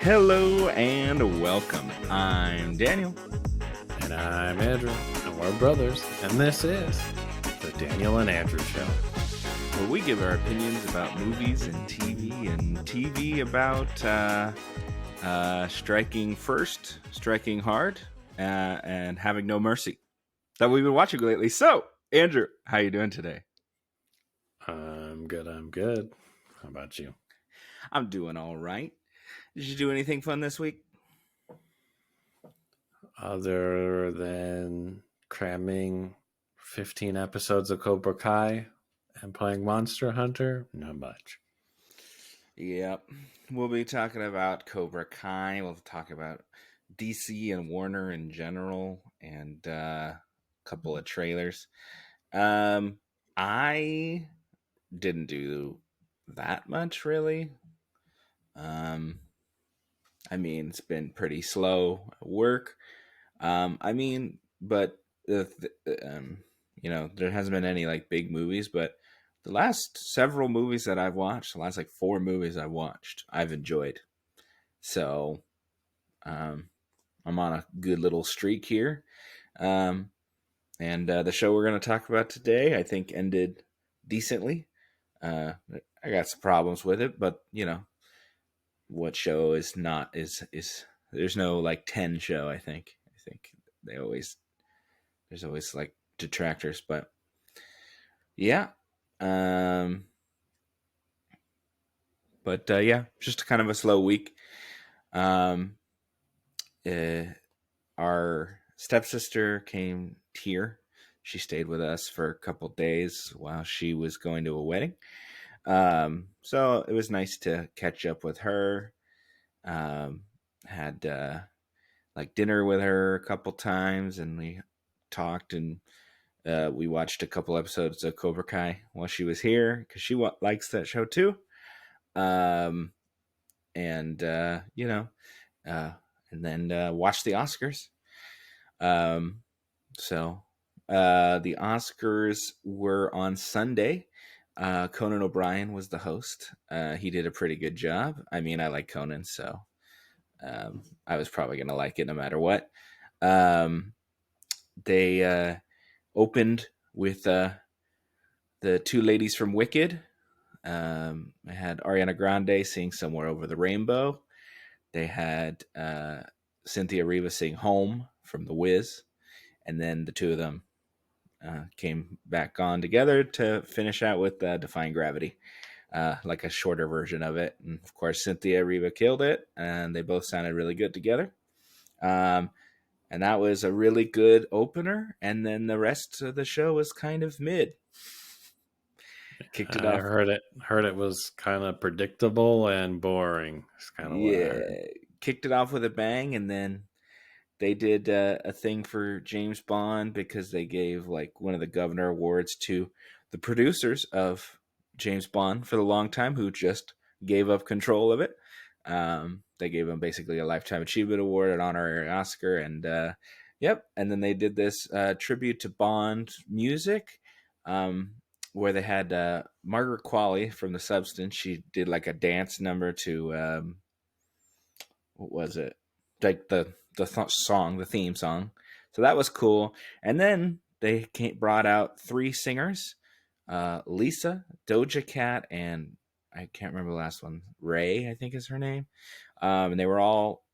Hello and welcome. I'm Daniel. And I'm Andrew, and we're brothers, and this is the Daniel and Andrew Show. Where we give our opinions about movies and TV about striking first, striking hard, and having no mercy that we've been watching lately. So, Andrew, how you doing today? I'm good. How about you? I'm doing all right. Did you do anything fun this week? Other than cramming 15 episodes of Cobra Kai and playing Monster Hunter, not much. Yep. We'll be talking about Cobra Kai. We'll talk about DC and Warner in general and a couple of trailers. I didn't do that much really. I mean, it's been pretty slow at work. But there hasn't been any like big movies, but the last several movies that I've watched, the last like 4 movies I watched, I've enjoyed. So, I'm on a good little streak here. And the show we're going to talk about today, I think, ended decently. I got some problems with it, but what show is not is there's no like 10 show. I think there's always like detractors, but yeah. Yeah, just kind of a slow week. Our stepsister came here. She stayed with us for a couple days while she was going to a wedding. So it was nice to catch up with her. Had like dinner with her a couple times, and we talked, and we watched a couple episodes of Cobra Kai while she was here because she likes that show too. And and then watched the Oscars. So the Oscars were on Sunday. Conan O'Brien was the host. He did a pretty good job. I mean, I like Conan, so I was probably going to like it no matter what. They opened with the 2 ladies from Wicked. I had Ariana Grande sing Somewhere Over the Rainbow. They had Cynthia Erivo sing Home from The Wiz. And then the 2 of them came back on together to finish out with Defying Gravity, like a shorter version of it. And of course, Cynthia Erivo killed it, and they both sounded really good together. And that was a really good opener. And then the rest of the show was kind of mid. Kicked it off. I heard it was kind of predictable and boring. It's kind of what I heard. Kicked it off with a bang, and then they did a thing for James Bond because they gave like one of the Governor Awards to the producers of James Bond for the long time, who just gave up control of it. They gave him basically a Lifetime Achievement Award, an honorary Oscar, and yep. And then they did this tribute to Bond music, where they had Margaret Qualley from The Substance. She did like a dance number to what was it? Like the theme song. So that was cool. And then they brought out 3 singers, Lisa, Doja Cat, and I can't remember the last one. Ray, I think is her name. And they were all,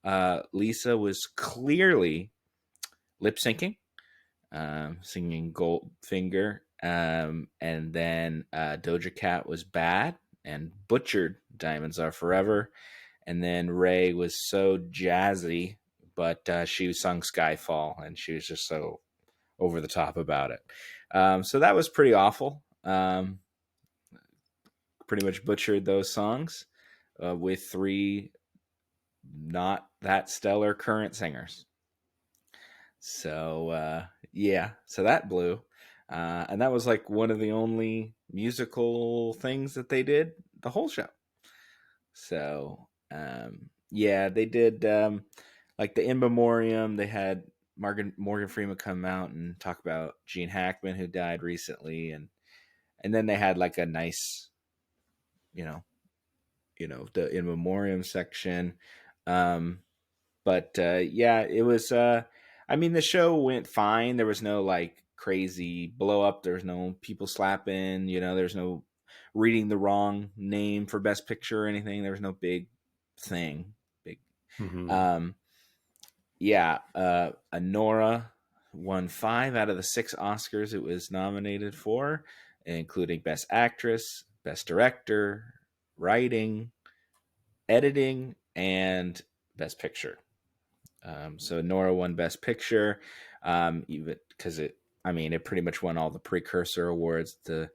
Lisa was clearly lip syncing, singing Goldfinger. And then Doja Cat was bad and butchered Diamonds Are Forever. And then Ray was so jazzy, but she sung Skyfall, and she was just so over the top about it. So that was pretty awful. Pretty much butchered those songs with 3 not that stellar current singers. So, yeah, so that blew. And that was like one of the only musical things that they did the whole show. So, yeah, they did like the In Memoriam. They had Morgan Freeman come out and talk about Gene Hackman, who died recently, and then they had like a nice, the In Memoriam section. Um, but yeah, it was. I mean, the show went fine. There was no like crazy blow up. There was no people slapping. There's no reading the wrong name for best picture or anything. There was no big thing. Big. Mm-hmm. Um, yeah, Anora won 5 out of the 6 Oscars it was nominated for, including Best Actress, Best Director, Writing, Editing, and Best Picture. So Nora won Best Picture, even because it pretty much won all the precursor awards: the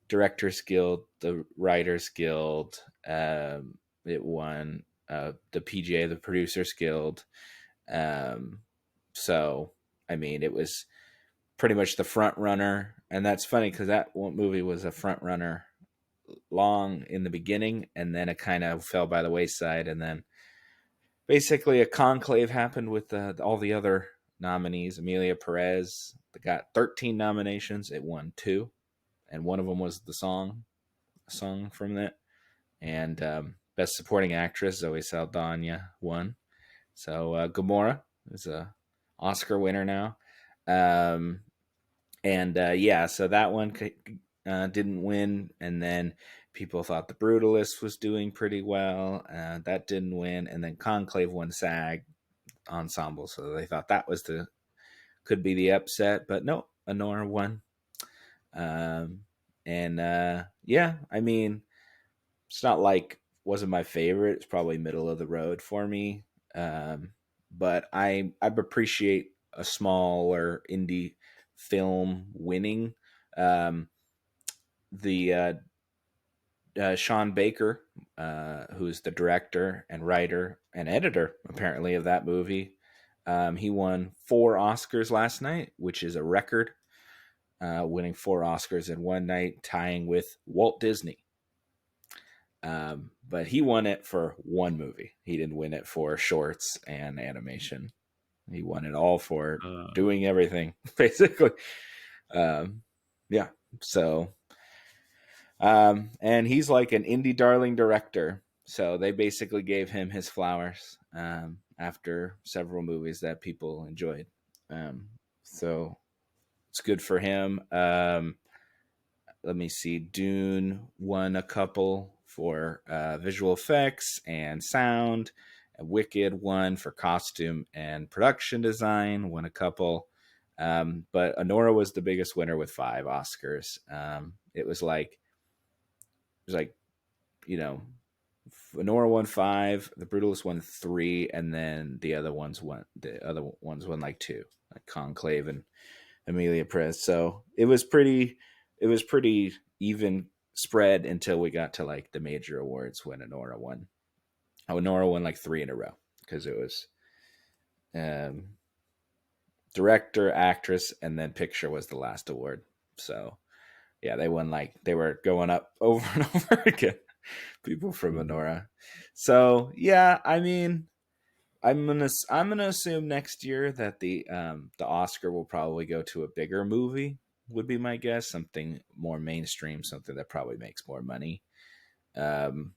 Directors Guild, the Writers Guild. It won the PGA, the Producers Guild. Um, so it was pretty much the front runner, and that's funny because that movie was a front runner long in the beginning, and then it kind of fell by the wayside, and then basically a conclave happened with all the other nominees. Amelia Perez got 13 nominations. It won 2, and one of them was the song from that. And Best Supporting Actress, Zoe Saldana won. So Gamora is a Oscar winner now. Um, and yeah, so that one didn't win. And then people thought The Brutalist was doing pretty well. That didn't win. And then Conclave won SAG ensemble, so they thought that was could be the upset, but no, Honora won. And yeah, it's not like wasn't my favorite. It's probably middle of the road for me. But I appreciate a smaller indie film winning. The Sean Baker, who's the director and writer and editor apparently of that movie. He won 4 Oscars last night, which is a record, winning 4 Oscars in one night, tying with Walt Disney. But he won it for one movie. He didn't win it for shorts and animation. He won it all for doing everything, basically. Yeah. So and he's like an indie darling director. So they basically gave him his flowers after several movies that people enjoyed. So it's good for him. Let me see. Dune won a couple for visual effects and sound. Wicked won for costume and production design. Won a couple. But Honora was the biggest winner with 5 Oscars. It was like you know, Honora won 5, The Brutalist won 3, and then the other ones won like 2, like Conclave and Amelia Perez. So it was pretty even spread until we got to like the major awards when Honora won. Honora won like 3 in a row because it was um, director, actress, and then picture was the last award. So yeah, they won they were going up over and over again. People from Honora. So yeah, I'm gonna assume next year that the Oscar will probably go to a bigger movie. Would be my guess. Something more mainstream, something that probably makes more money. Um,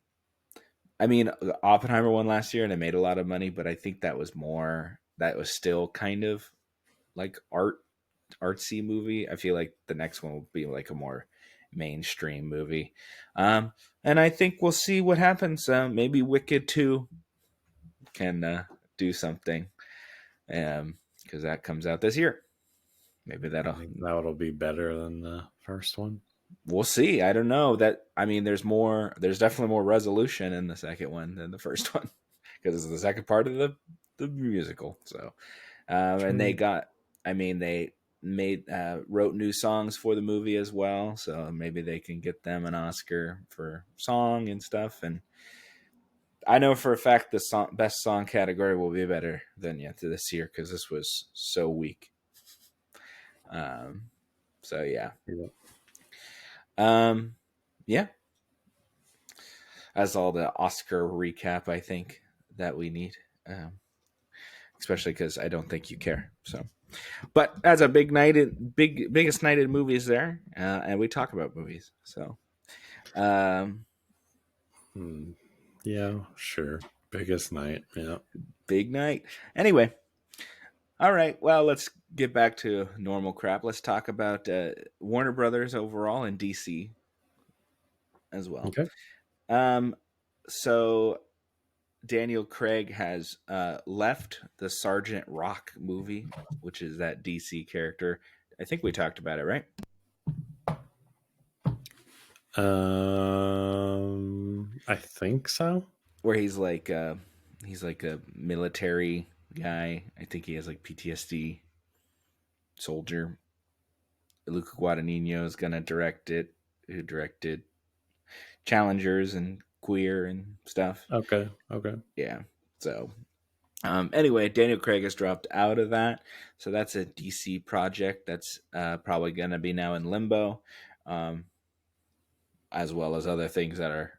Oppenheimer won last year and it made a lot of money, but I think that was more. That was still kind of like artsy movie. I feel like the next one will be like a more mainstream movie. And I think we'll see what happens. Maybe Wicked 2 can do something because that comes out this year. Maybe I that'll. think that'll be better than the first one. We'll see. I don't know. There's more. There's definitely more resolution in the second one than the first one because it's the second part of the musical. So, and they True. got. They wrote new songs for the movie as well. So maybe they can get them an Oscar for song and stuff. And I know for a fact the best song category will be better than yet this year because this was so weak. Um, so yeah, Yeah. um, yeah. That's all the Oscar recap I think that we need, um, especially because I don't think you care. So, but that's a biggest night in movies there, and we talk about movies. So, um, Hmm. Yeah, sure. Biggest night. Yeah. Big night. Anyway, all right. Well, let's get back to normal crap. Let's talk about Warner Brothers overall and DC as well. Okay. Um, so Daniel Craig has left the Sergeant Rock movie, which is that DC character. I think we talked about it, right? I think so. Where he's like a military guy. I think he has like PTSD. Soldier. Luca Guadagnino is gonna direct it. Who directed Challengers and Queer and stuff. Okay. Okay. Yeah. So anyway, Daniel Craig has dropped out of that, so that's a DC project that's probably going to be now in limbo, um, as well as other things that are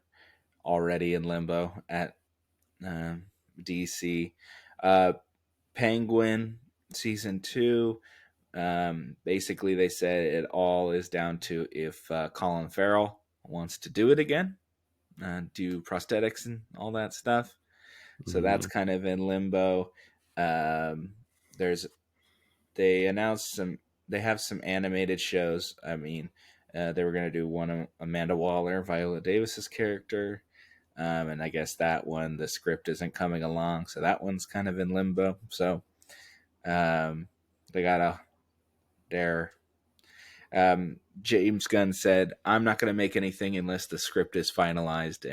already in limbo at DC. Uh, Penguin season 2. Basically, they said it all is down to if Colin Farrell wants to do it again, do prosthetics and all that stuff. So that's Mm, kind of in limbo. There's they announced some. They have some animated shows. I mean, they were going to do one of Amanda Waller, Viola Davis's character, and I guess that one the script isn't coming along, so that one's kind of in limbo. So they got a their James Gunn said, "I'm not going to make anything unless the script is finalized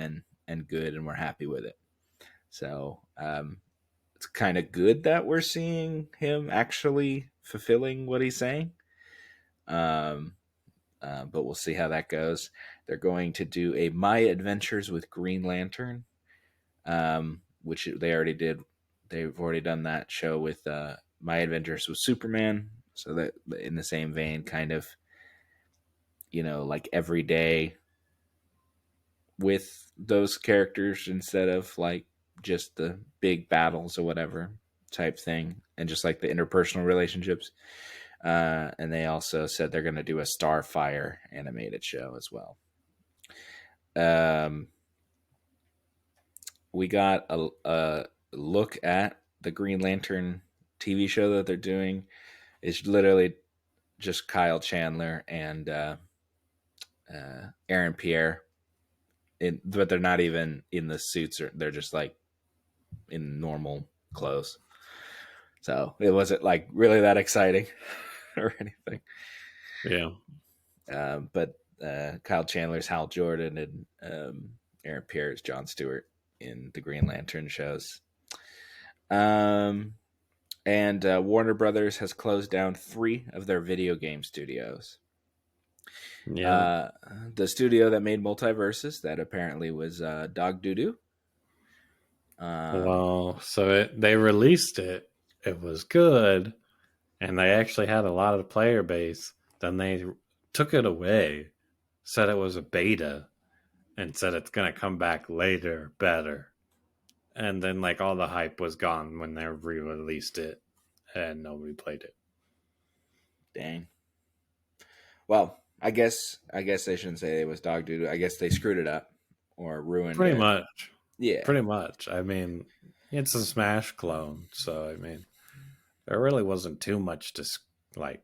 and good, and we're happy with it." So it's kind of good that we're seeing him actually fulfilling what he's saying. Um, but we'll see how that goes. They're going to do a My Adventures with Green Lantern, which they already did. They've already done that show with My Adventures with Superman. So that in the same vein, kind of, like every day with those characters instead of like just the big battles or whatever type thing, and just like the interpersonal relationships. And they also said they're going to do a Starfire animated show as well. Um, we got a look at the Green Lantern TV show that they're doing. It's literally just Kyle Chandler and Aaron Pierre, but they're not even in the suits, or they're just like in normal clothes. So it wasn't like really that exciting or anything. yeah. But Kyle Chandler's Hal Jordan, and Aaron Pierre's John Stewart in the Green Lantern shows. Um, and Warner Brothers has closed down 3 of their video game studios. Yeah. Uh, the studio that made Multiverses, that apparently was Dog Doo Doo. Well, so they released it. It was good, and they actually had a lot of player base. Then they took it away, said it was a beta, and said it's going to come back later, better. And then like all the hype was gone when they re-released it, and nobody played it. Dang. Well, I guess they shouldn't say it was Dog Doo Doo. I guess they screwed it up or ruined Pretty it. much. Yeah. Pretty much. I mean, it's a Smash clone, so I mean, there really wasn't too much to like.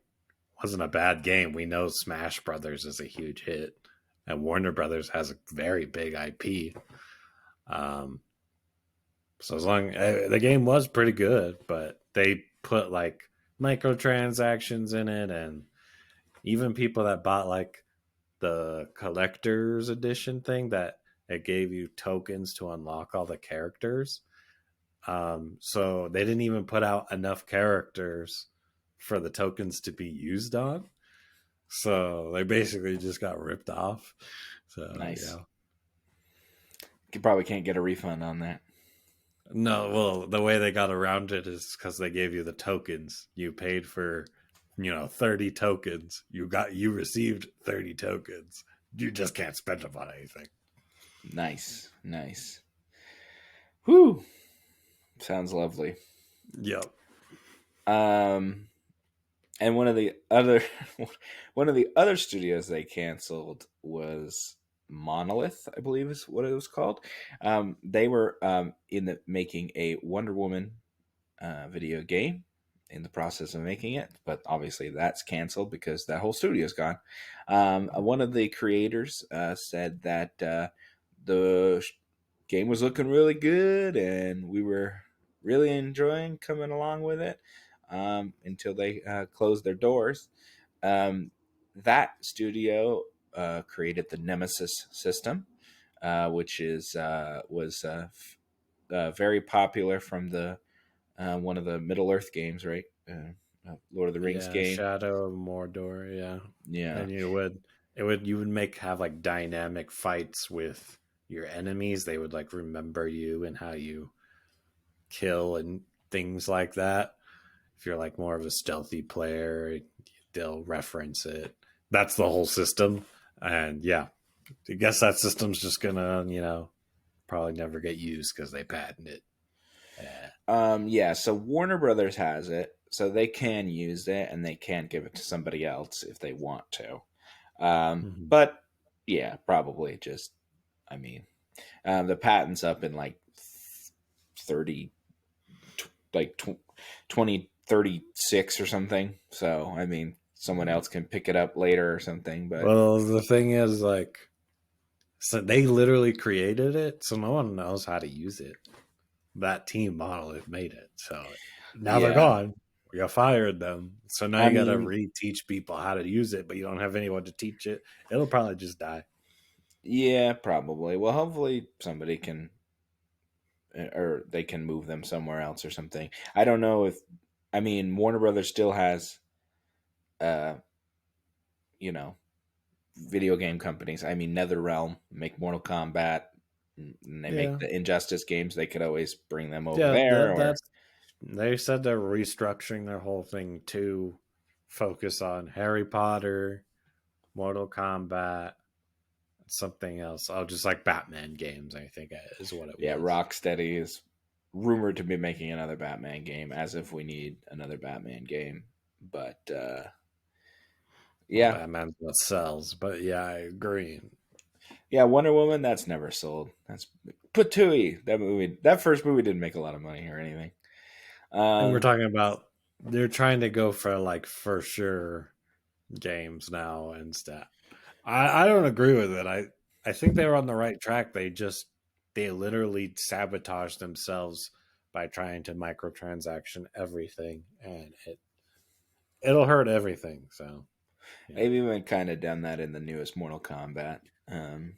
Wasn't a bad game. We know Smash Brothers is a huge hit, and Warner Brothers has a very big IP. Um, so as long the game was pretty good, but they put like microtransactions in it, and even people that bought like the collector's edition thing that it gave you tokens to unlock all the characters. So they didn't even put out enough characters for the tokens to be used on. So they basically just got ripped off. So Nice. yeah. You probably can't get a refund on that. No, well, the way they got around it is because they gave you the tokens. You paid for, 30 tokens. You received 30 tokens. You just can't spend them on anything. Nice. Nice. Whew. Sounds lovely. Yep. Um, and one of the other studios they canceled was Monolith, I believe is what it was called. They were making a Wonder Woman video game, in the process of making it, but obviously that's canceled because that whole studio's gone. One of the creators said that the game was looking really good and we were really enjoying coming along with it, until they closed their doors. Um, that studio created the Nemesis system, which is very popular from the one of the Middle Earth games, right? Lord of the Rings Yeah, game. Shadow of Mordor. Yeah, Yeah, and you would make have like dynamic fights with your enemies. They would like remember you and how you kill and things like that. If you're like more of a stealthy player, they'll reference it. That's the whole system. And yeah, I guess that system's just gonna, probably never get used because they patent it. Yeah. yeah. So Warner Brothers has it, so they can use it and they can give it to somebody else if they want to. Mhm. But yeah, probably just. I mean, the patent's up in like 30, like 2036 or something. So I mean, someone else can pick it up later or something. But Well, the thing is, like, so they literally created it, so no one knows how to use it. That team Monolith made it, so now they're yeah, gone. You fired them, so now I you got to mean, reteach people how to use it, but you don't have anyone to teach it. It'll probably just die. yeah, probably. Well, hopefully somebody can, or they can move them somewhere else or something. I don't know if, I mean, Warner Brothers still has, uh, you know, video game companies. I mean, NetherRealm make Mortal Kombat, and they make Yeah, the Injustice games. They could always bring them over yeah. there, or That's they said they're restructuring their whole thing to focus on Harry Potter, Mortal Kombat, something else. Oh, just like Batman games, I think is what it yeah, was. Rocksteady is rumored to be making another Batman game, as if we need another Batman game. But Well, yeah, Batman's what sells, but yeah, I agree. yeah, Wonder Woman, that's never sold. That's Patooey. That movie, that first movie didn't make a lot of money or anything. And we're Um, talking about they're trying to go for like for sure games now and stuff. I don't agree with it. I think they were on the right track. They literally sabotaged themselves by trying to microtransaction everything, and it'll hurt everything. So yeah, they've even kind of done that in the newest Mortal Kombat.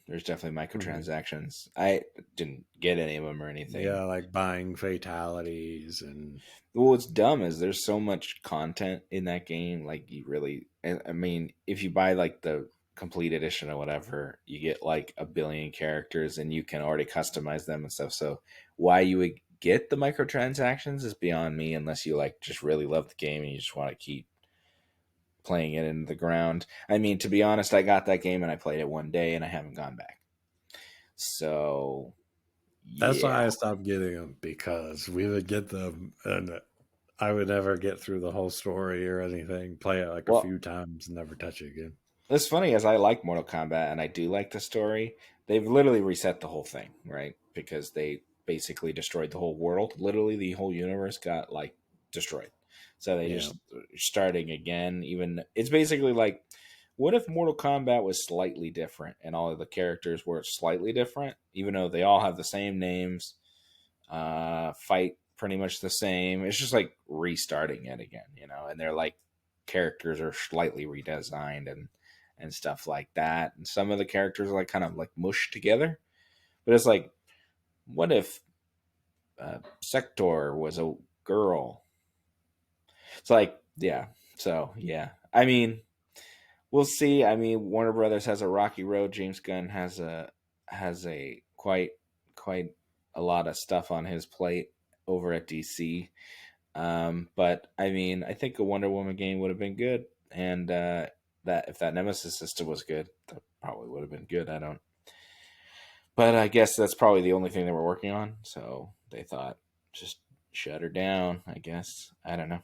There's definitely hmm microtransactions. I didn't get any of them or anything. yeah, like buying fatalities and What's dumb is there's so much content in that game. Like you really, I mean, if you buy like the complete edition or whatever, you get like a billion characters and you can already customize them and stuff. So why you would get the microtransactions is beyond me, unless you like just really love the game and you just want to keep playing it into the ground. I mean, to be honest, I got that game and I played it one day and I haven't gone back. So that's why yeah. I stopped getting them because we would get them and I would never get through the whole story or anything. Play it like a Well, few times, and never touch it again. it's funny, as I like Mortal Kombat and I do like the story. They've literally reset the whole thing, right? Because they basically destroyed the whole world. Literally, the whole universe got like destroyed. So they Yeah, just starting again. Even it's basically like, what if Mortal Kombat was slightly different and all of the characters were slightly different, even though they all have the same names, fight pretty much the same. It's just like restarting it again, and they're like characters are slightly redesigned and stuff like that. And some of the characters are like kind of like mushed together. But it's like, what if Sector was a girl? It's like, yeah. So yeah, I mean, we'll see. I mean, Warner Brothers has a rocky road. James Gunn has a quite a lot of stuff on his plate over at DC. But I mean, I think a Wonder Woman game would have been good, and that if that Nemesis system was good, that probably would have been good. I don't, but I guess that's probably the only thing they were working on. So they thought just shut her down. I guess I don't know.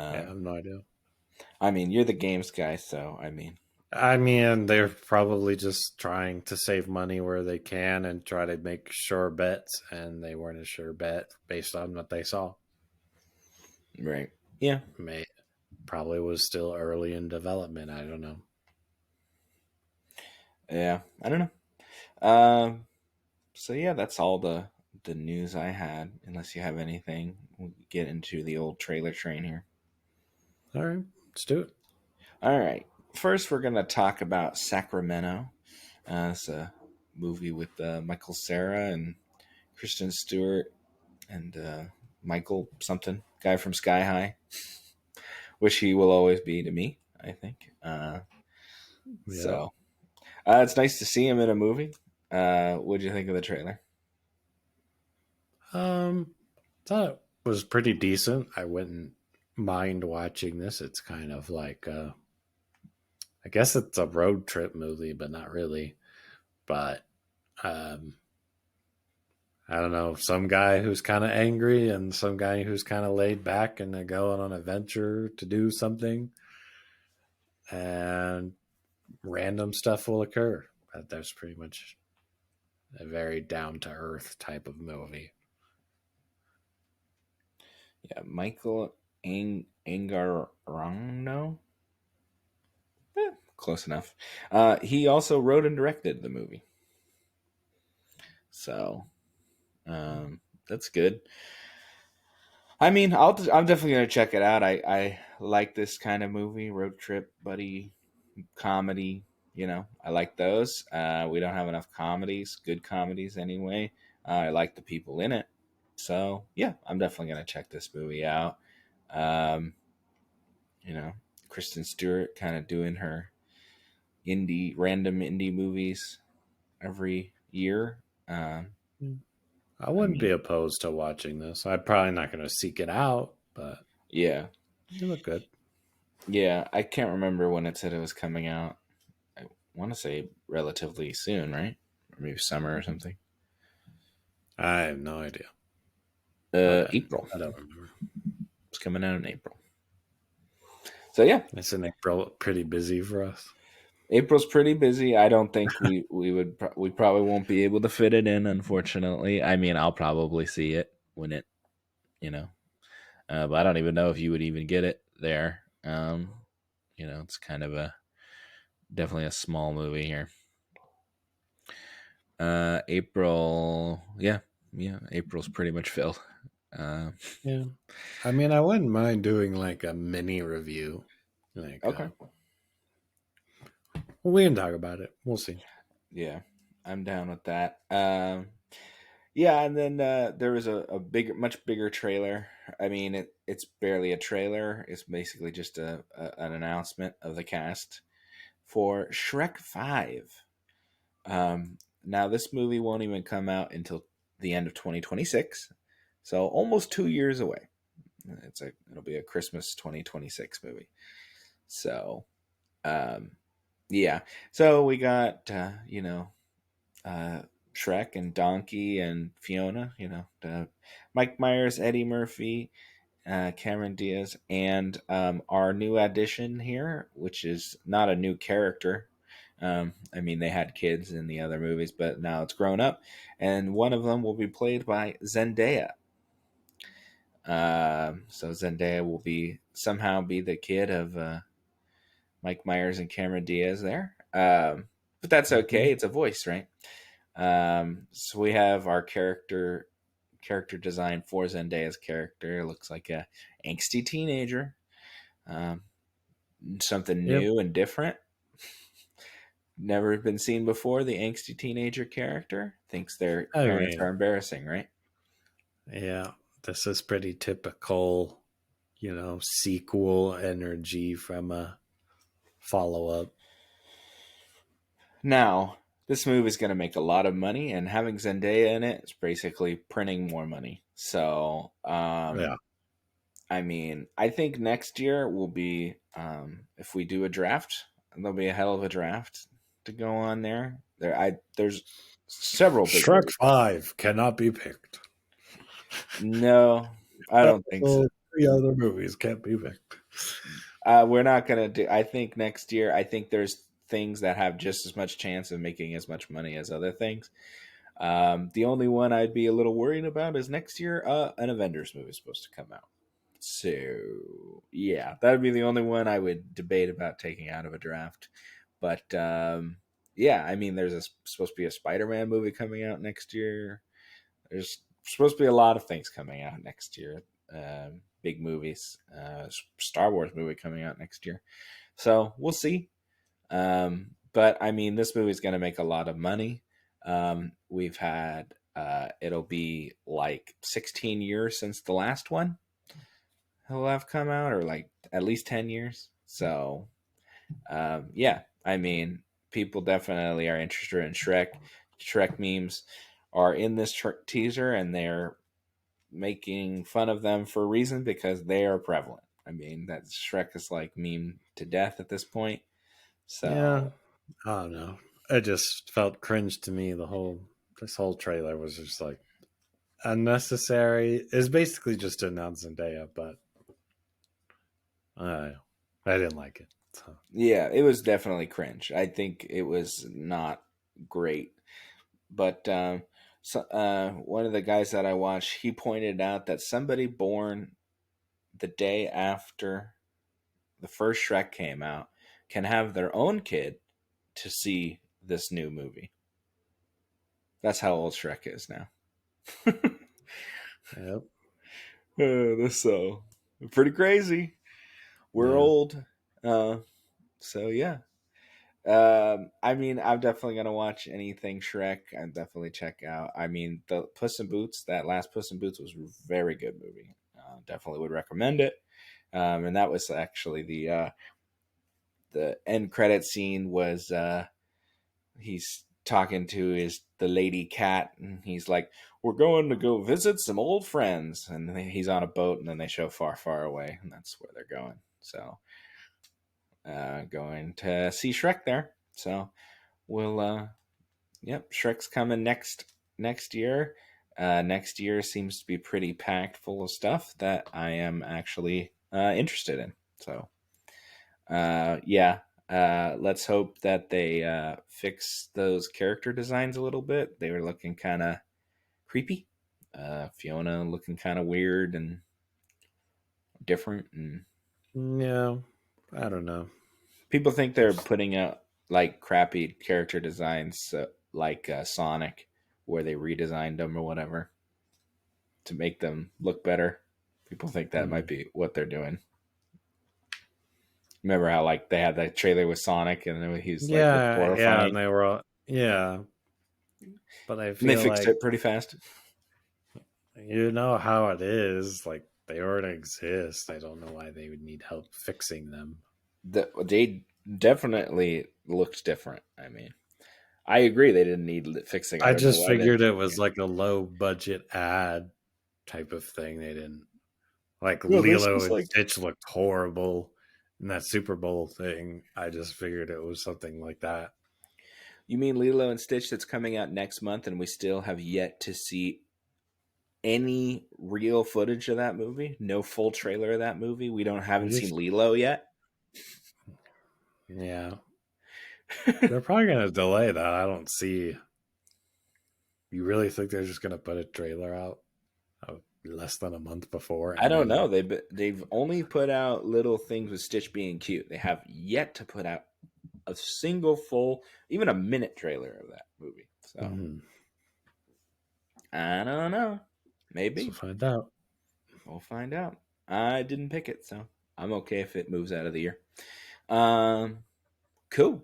yeah, I Um, have no idea. I mean, you're the games guy, so I mean, I mean, they're probably just trying to save money where they can and try to make sure bets, and they weren't a sure bet based on what they saw. Right. Yeah. May Probably was still early in development. I don't know. Yeah. I don't know. So yeah, that's all the news I had. Unless you have anything, we'll get into the old trailer train here. All right, let's do it. All right. First, we're gonna talk about Sacramento. It's a movie with Michael Cera and Kristen Stewart and Michael something guy from Sky High, which he will always be to me. I think. Yeah. So it's nice to see him in a movie. What do you think of the trailer? Um, Thought it was pretty decent. I wouldn't mind watching this. It's kind of like, I guess it's a road trip movie, but not really. But um, I don't know, some guy who's kind of angry and some guy who's kind of laid back and they're going on an adventure to do something, and random stuff will occur. But that's pretty much a very down to earth type of movie. Yeah, Michael Angarano. Close enough. He also wrote and directed the movie, so that's good. I mean, I'm definitely gonna check it out. I like this kind of movie, road trip buddy comedy. I like those. We don't have enough comedies, good comedies anyway. I like the people in it, so yeah, I'm definitely gonna check this movie out. Um, you know, Kristen Stewart kind of doing her random indie movies every year. I I wouldn't be mean, opposed to watching this. I'm probably not going to seek it out, but yeah, you look good. yeah. I can't remember when it said it was coming out. I want to say relatively soon, right? Or maybe summer or something. I have no idea, but April. I don't remember. It's coming out in April. So yeah, It's an April pretty busy for us. April's pretty busy. I don't think we probably won't be able to fit it in, unfortunately. I mean, I'll probably see it when it you know, but I don't even know if you would even get it there. It's kind of a definitely a small movie here. April, yeah, yeah, April's pretty much filled. Uh, Yeah. I mean, I wouldn't mind doing like a mini review. Like, okay, well, we can talk about it. We'll see. yeah, I'm down with that. Yeah, and then there was a bigger, much bigger trailer. I mean, it's barely a trailer. It's basically just an announcement of the cast for Shrek 5. Now, this movie won't even come out until the end of 2026, so almost 2 years away. It'll be a Christmas 2026 movie. So, um, yeah. So we got uh, Shrek and Donkey and Fiona. Mike Myers, Eddie Murphy, Cameron Diaz, and our new addition here, which is not a new character. I mean, they had kids in the other movies, but now it's grown up, and one of them will be played by Zendaya. So Zendaya will be somehow be the kid of Mike Myers and Cameron Diaz there. But that's okay. Mhm. It's a voice, right? So we have our character design for Zendaya's character. It looks like a angsty teenager. Um, Something Yep. new and different. Never been seen before. The angsty teenager character thinks their I parents are mean, embarrassing, right? yeah, this is pretty typical, sequel energy from a follow up. Now, this movie is going to make a lot of money, and having Zendaya in it is basically printing more money. So, Yeah. I mean, I think next year will be if we do a draft, there'll be a hell of a draft to go on there. There's several big Shrek movies. 5 cannot be picked. No, I don't think so. Also, three other movies can't be picked. We're not gonna do. I think next year. I think there's things that have just as much chance of making as much money as other things. The only one I'd be a little worried about is next year, an Avengers movie is supposed to come out. So yeah, that would be the only one I would debate about taking out of a draft. But yeah, I mean, there's supposed to be a Spider-Man movie coming out next year. There's supposed to be a lot of things coming out next year. Big movies, Star Wars movie coming out next year. So we'll see. But I mean, this movie is going to make a lot of money. We've had it'll be like 16 years since the last one will have come out, or like at least 10 years. So yeah, I mean, people definitely are interested in Shrek. Shrek memes are in this teaser, and they're making fun of them for a reason because they are prevalent. I mean, that Shrek is like meme to death at this point. Yeah, So I don't know. It just felt cringe to me. This whole trailer was just like unnecessary. It's basically just an announce Zendaya, but I didn't like it. So. yeah, it was definitely cringe. I think it was not great. But one of the guys that I watched, he pointed out that somebody born the day after the first Shrek came out can have their own kid to see this new movie. That's how old Shrek is now. Yep. So pretty crazy. We're Yeah. old. So yeah. I mean, I'm definitely gonna watch anything Shrek. I'm definitely check out. I mean, the Puss in Boots, that last Puss in Boots was a very good movie. Definitely would recommend it. And that was actually the end credit scene was he's talking to the lady cat, and he's like, "We're going to go visit some old friends," and he's on a boat, and then they show far, far away, and that's where they're going. So, going to see Shrek there. So we'll yep, Shrek's coming next year. Next year seems to be pretty packed full of stuff that I am actually interested in. So yeah, let's hope that they fix those character designs a little bit. They were looking kind of creepy. Fiona looking kind of weird and different, and Yeah. I don't know. people think they're putting out like crappy character designs, like Sonic, where they redesigned them or whatever to make them look better. People think that might Hmm. be what they're doing. Remember how like they had that trailer with Sonic and then he's like looked Yeah, yeah, and horrifying, they were all, yeah, but I and they feel fixed like it pretty fast. you know how it is. Like they already exist. I don't know why they would need help fixing them. They definitely looked different. I mean, I agree they didn't need fixing. I I don't know just why they're figured it fixing was it. like a low budget ad type of thing. They didn't like No, this Lilo was and like, Stitch looked horrible in that Super Bowl thing. I just figured it was something like that. you mean Lilo and Stitch that's coming out next month, and we still have yet to see any real footage of that movie? No full trailer of that movie. We don't We haven't seen just Lilo yet. yeah, they're probably gonna delay that. I don't see. You really think they're just gonna put a trailer out less than a month before, I and don't know. then They've only put out little things with Stitch being cute. They have yet to put out a single full, even a minute trailer of that movie. So mhm, I don't know. so Maybe find out. we'll find out. I didn't pick it, so I'm okay if it moves out of the year. Um, cool.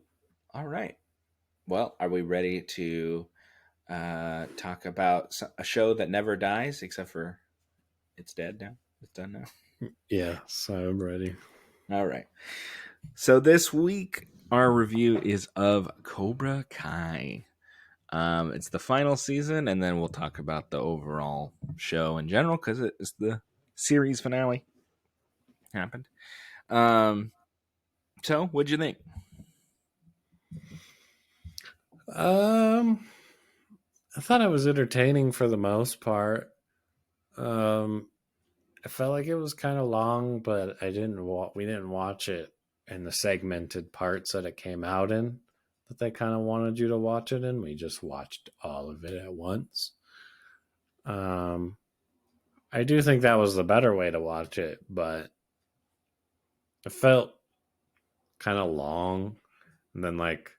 All right. Well, are we ready to talk about a show that never dies, except for it's dead now? It's done now. Yeah, so I'm ready. All right. So this week, our review is of Cobra Kai. It's the final season, and then we'll talk about the overall show in general because it's the series finale happened. Um, so what'd you think? Um, I thought it was entertaining for the most part. Um, I felt like it was kind of long, but I didn't. We didn't watch it and the segmented parts that it came out in that they kind of wanted you to watch it in. We just watched all of it at once. Um, I do think that was the better way to watch it, but it felt kind of long. And then, like,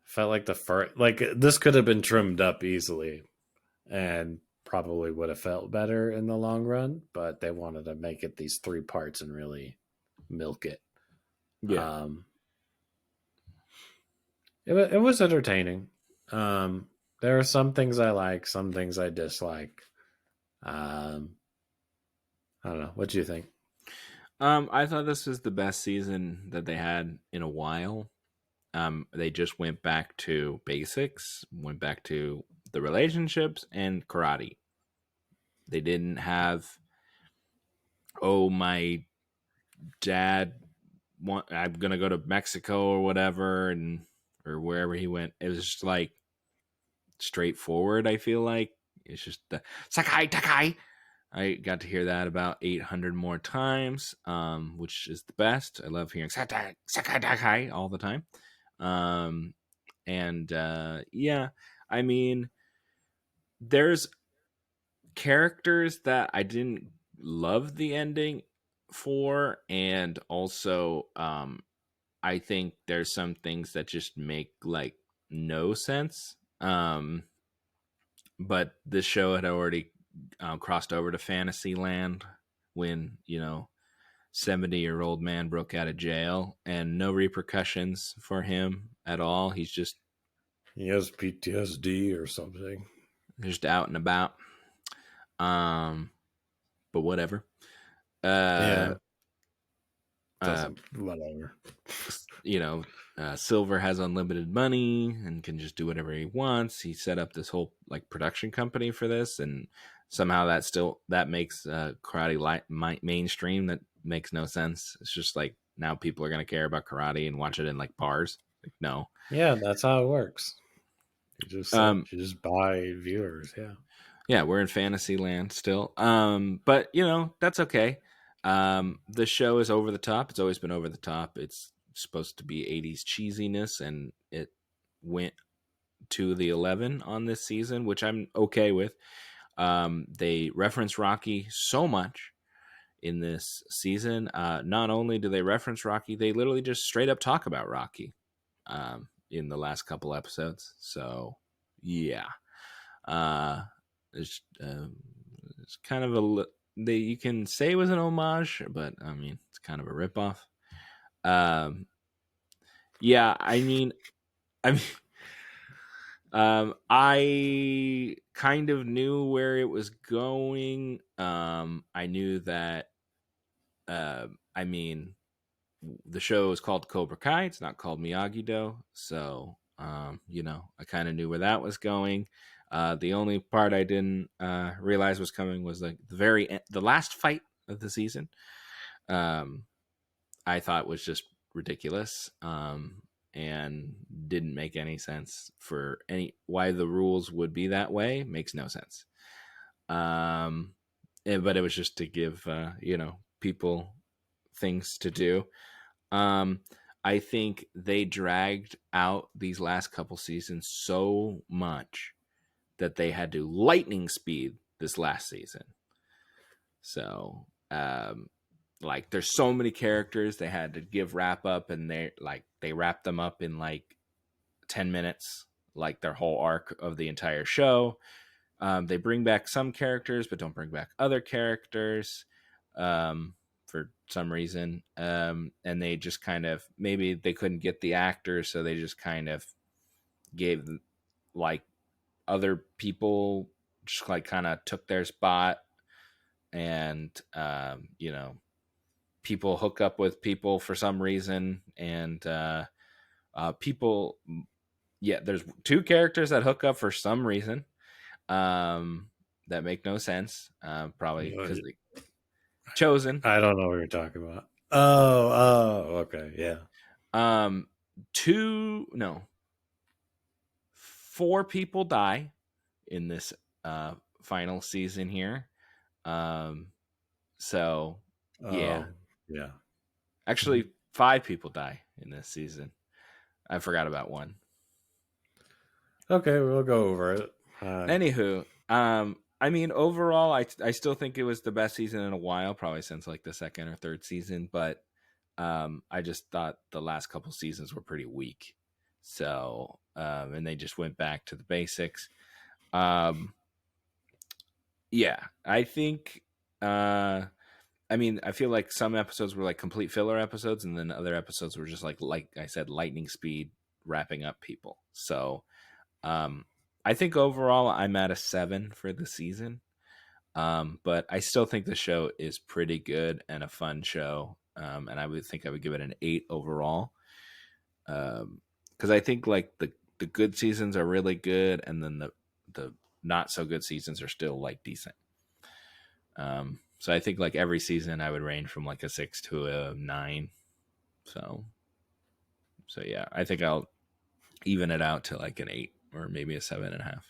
felt like the first, like, this could have been trimmed up easily and probably would have felt better in the long run, but they wanted to make it these three parts and really milk it. Yeah. Um, it was entertaining. Um, there are some things I like, some things I dislike. Um, I don't know. What do you think? I thought this was the best season that they had in a while. They just went back to basics, went back to the relationships and karate. They didn't have, oh, my dad I'm gonna go to Mexico or whatever, and or wherever he went. It was just like straightforward. I feel like it's just the Sakai Takai. I got to hear that about 800 more times, which is the best. I love hearing Sakai Takai all the time. Um, and yeah, I mean, there's characters that I didn't love the ending for, and also I think there's some things that just make like no sense. But this show had already crossed over to Fantasyland when 70-year-old man broke out of jail, and no repercussions for him at all. He's He has PTSD or something. just out and about. Um, but whatever. Uh, Yeah, uh, doesn't, whatever. Silver has unlimited money and can just do whatever he wants. He set up this whole like production company for this, and somehow that makes karate mainstream. That makes no sense. It's just like now people are gonna care about karate and watch it in like bars. Like, no. Yeah, that's how it works. Um, You just buy viewers. Yeah. yeah, we're in fantasy land still. But that's okay. The show is over the top. It's always been over the top. It's supposed to be 80s cheesiness, and it went to the 11 on this season, which I'm okay with. They reference Rocky so much in this season. Not only do they reference Rocky, they literally just straight up talk about Rocky in the last couple episodes. So, yeah. Uh, it's, it's kind of you can say it was an homage, but I mean, it's kind of a ripoff. Um, yeah, I mean, I kind of knew where it was going. I knew that. I mean, the show is called Cobra Kai. It's not called Miyagi Do. So, I kind of knew where that was going. The only part I didn't realize was coming was like the last fight of the season. Um, I thought was just ridiculous. And didn't make any sense for any why the rules would be that way. Makes no sense. But it was just to give people things to do. Um, I think they dragged out these last couple seasons so much that they had to lightning speed this last season. So, like, there's so many characters they had to give wrap up, and they wrapped them up in like 10 minutes, like their whole arc of the entire show. They bring back some characters, but don't bring back other characters. For some reason. And they just kind of, maybe they couldn't get the actors, so they just kind of gave like other people just like kind of took their spot. And, people hook up with people for some reason. And people, yeah, there's two characters that hook up for some reason that make no sense. Probably because they chosen. I don't know what you're talking about. Oh, okay, yeah. Um, two, no, four people die in this final season here. Um, so yeah, Oh, yeah. Actually, 5 people die in this season. I forgot about one. Okay, we'll go over it. Anywho, I mean, overall, I still think it was the best season in a while, probably since like the second or third season. But I just thought the last couple seasons were pretty weak. So, and they just went back to the basics. Um, yeah, I think. I mean, I feel like some episodes were like complete filler episodes, and then other episodes were just like I said, lightning speed wrapping up people. So, um, I think overall I'm at a 7 for the season. But I still think the show is pretty good and a fun show. And I would think I would give it an 8 overall. Because I think like the good seasons are really good, and then the not so good seasons are still like decent. So I think like every season I would range from like a 6 to a 9. So yeah, I think I'll even it out to like an 8 or maybe a 7.5.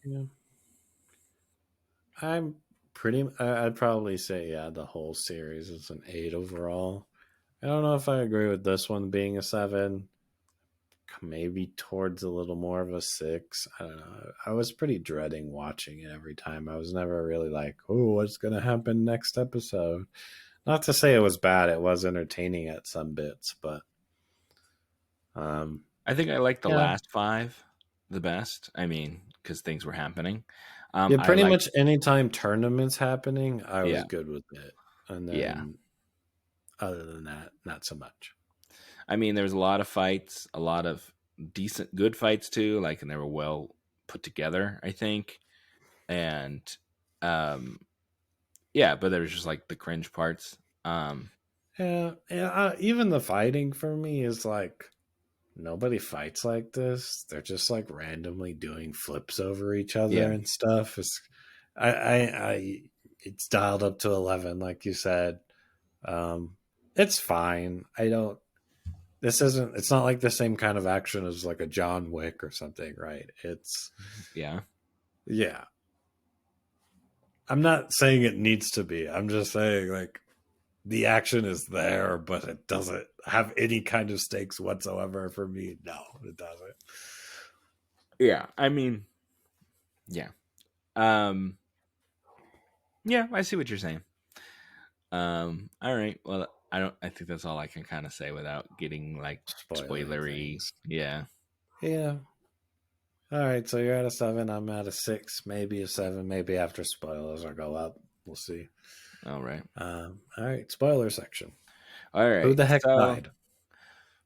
Yeah. I'm pretty. I'd probably say the whole series is an 8 overall. I don't know if I agree with this one being a 7. Maybe towards a little more of a 6. I don't know. I was pretty dreading watching it every time. I was never really like, oh, what's gonna happen next episode? Not to say it was bad. It was entertaining at some bits, but um, I think I like the yeah, last 5 the best. I mean, because things were happening. yeah. I Pretty like, much anytime tournaments happening, I was yeah, good with it. And yeah. then other than that, not so much. I mean, there was a lot of fights, a lot of decent, good fights too. Like, and they were well put together, I think. And, um, yeah, but there was just like the cringe parts. Yeah, yeah. Even the fighting for me is like nobody fights like this. They're just like randomly doing flips over each other Yeah, and stuff. It's dialed up to 11, like you said. Um, it's fine. I don't. This isn't. It's not like the same kind of action as like a John Wick or something, right? It's yeah, yeah. I'm not saying it needs to be. I'm just saying like the action is there, but it doesn't have any kind of stakes whatsoever for me. No, it doesn't. yeah. I mean, yeah, um, yeah. I see what you're saying. All right. Well, I don't. I think that's all I can kind of say without getting like Spoiling spoilery. things. Yeah. Yeah. All right. So you're at a 7. I'm at a 6. Maybe a 7. Maybe after spoilers will go up. We'll see. All right. All right. Spoiler section. All Who right. the heck died?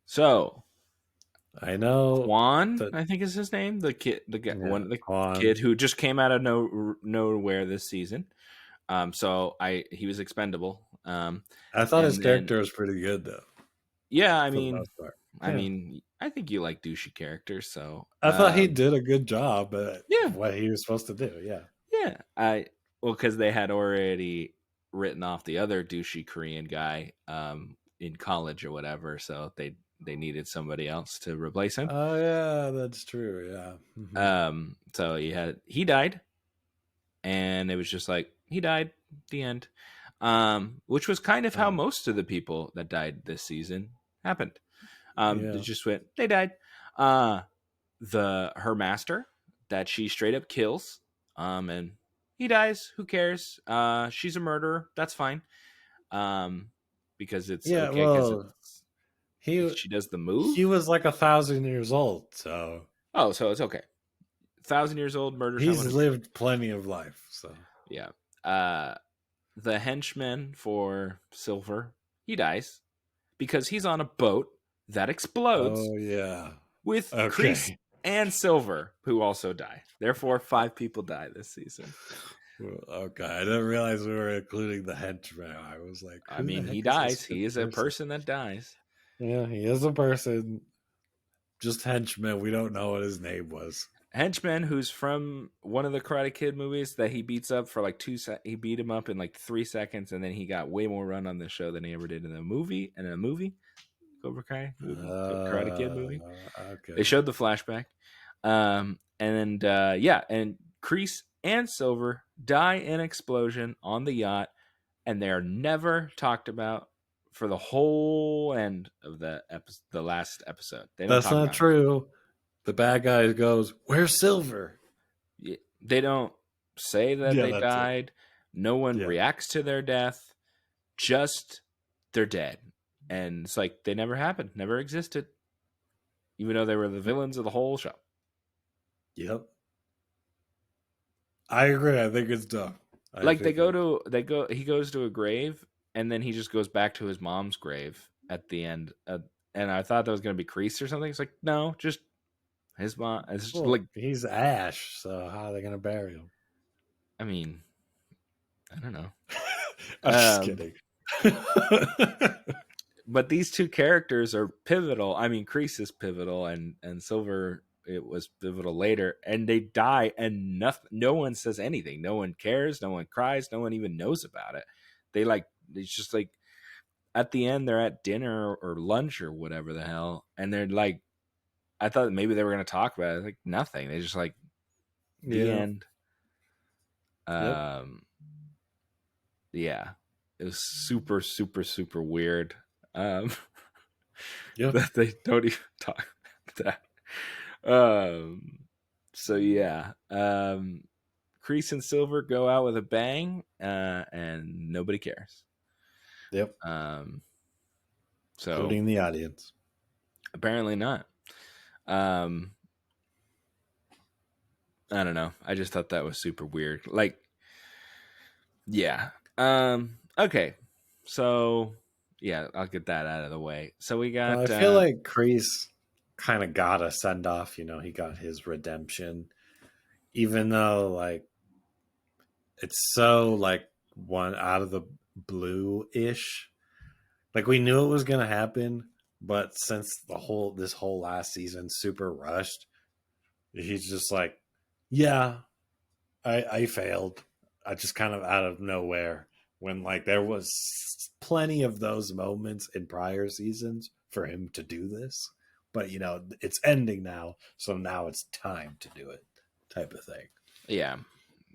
So I know Quan, that. I think is his name. The kid, Yeah. the kid Quan. who just came out of nowhere this season. So he was expendable. I thought his And then character was pretty good though, yeah, for the most part. I Yeah. mean, I think you like douchey characters, so I thought he did a good job at yeah, what he was supposed to do. Yeah. yeah. Because they had already written off the other douchey Korean guy in college or whatever, so they needed somebody else to replace him. Oh yeah, that's true. Yeah. So he died, and it was just like he died. The end. Which was kind of how Oh, most of the people that died this season happened. They yeah. just went, they died. Uh, her master that she straight up kills, and he dies. Who cares? She's a murderer. That's fine. Um, because it's Yeah. okay because Well, he she does the he move. was like 1,000 years old, so Oh, so it's okay. 1,000 years old, murder he's someone. lived plenty of life. So Yeah. Uh, the henchman for Silver, he dies because he's on a boat that explodes oh yeah. with Kreese Okay. and Silver, who also die. Therefore, 5 people die this season. Okay. I didn't realize we were including the henchman. I was like, I who the mean, he heck is this dies. He fifth is a person? person that dies. Yeah, he is a person. Just henchman. We don't know what his name was. Henchman, who's from one of the Karate Kid movies that he beats up for like he beat him up in like 3 seconds, and then he got way more run on the show than he ever did in a movie. Cobra Kai movie, Karate Kid movie. They Okay. showed the flashback. And yeah, and Kreese and Silver die in explosion on the yacht. and they are never talked about for the whole end of the last episode. They don't That's talk not about them. true. The bad guy goes, "Where's Silver?" They don't say that Yeah, they that's it. died. No one Yeah. reacts to their death. Just they're dead, and it's like they never happened, never existed, even though they were the villains of the whole show. Yep. I agree. I think it's dumb. I Like think it. he goes to a grave, and then he just goes back to his mom's grave at the end. And I thought that was going to be Crease or something. It's like, no, just his mom. It's just Well, like, he's Ash, so how are they gonna bury him? I mean, I don't know. I'm just Um, kidding. but these two characters are pivotal. I mean, Crease is pivotal, and Silver, it was pivotal later, and they die, and nothing. No one says anything. No one cares. No one cries. No one even knows about it. They like it's just like at the end they're at dinner or lunch or whatever the hell, and they're like, I thought maybe they were going to talk about it. Like nothing. They just like the Yeah. end. Yep. Um, yeah, it was super, super, super weird. Um, Yep. that they don't even talk about that. So yeah, Crease and Silver go out with a bang, and nobody cares. Yep. Um, so Including the audience. apparently not. Um, I don't know. I just thought that was super weird. Like, yeah. Okay. So yeah, I'll get that out of the way. So we Well, I got feel like Kreese kind of got a send off. He got his redemption, even though like it's so like one out of the blue ish. Like we knew it was gonna happen, but since this whole last season super rushed, he's just like, yeah, I failed. I just kind of out of nowhere when like there was plenty of those moments in prior seasons for him to do this. But it's ending now, so now it's time to do it, type of thing. yeah.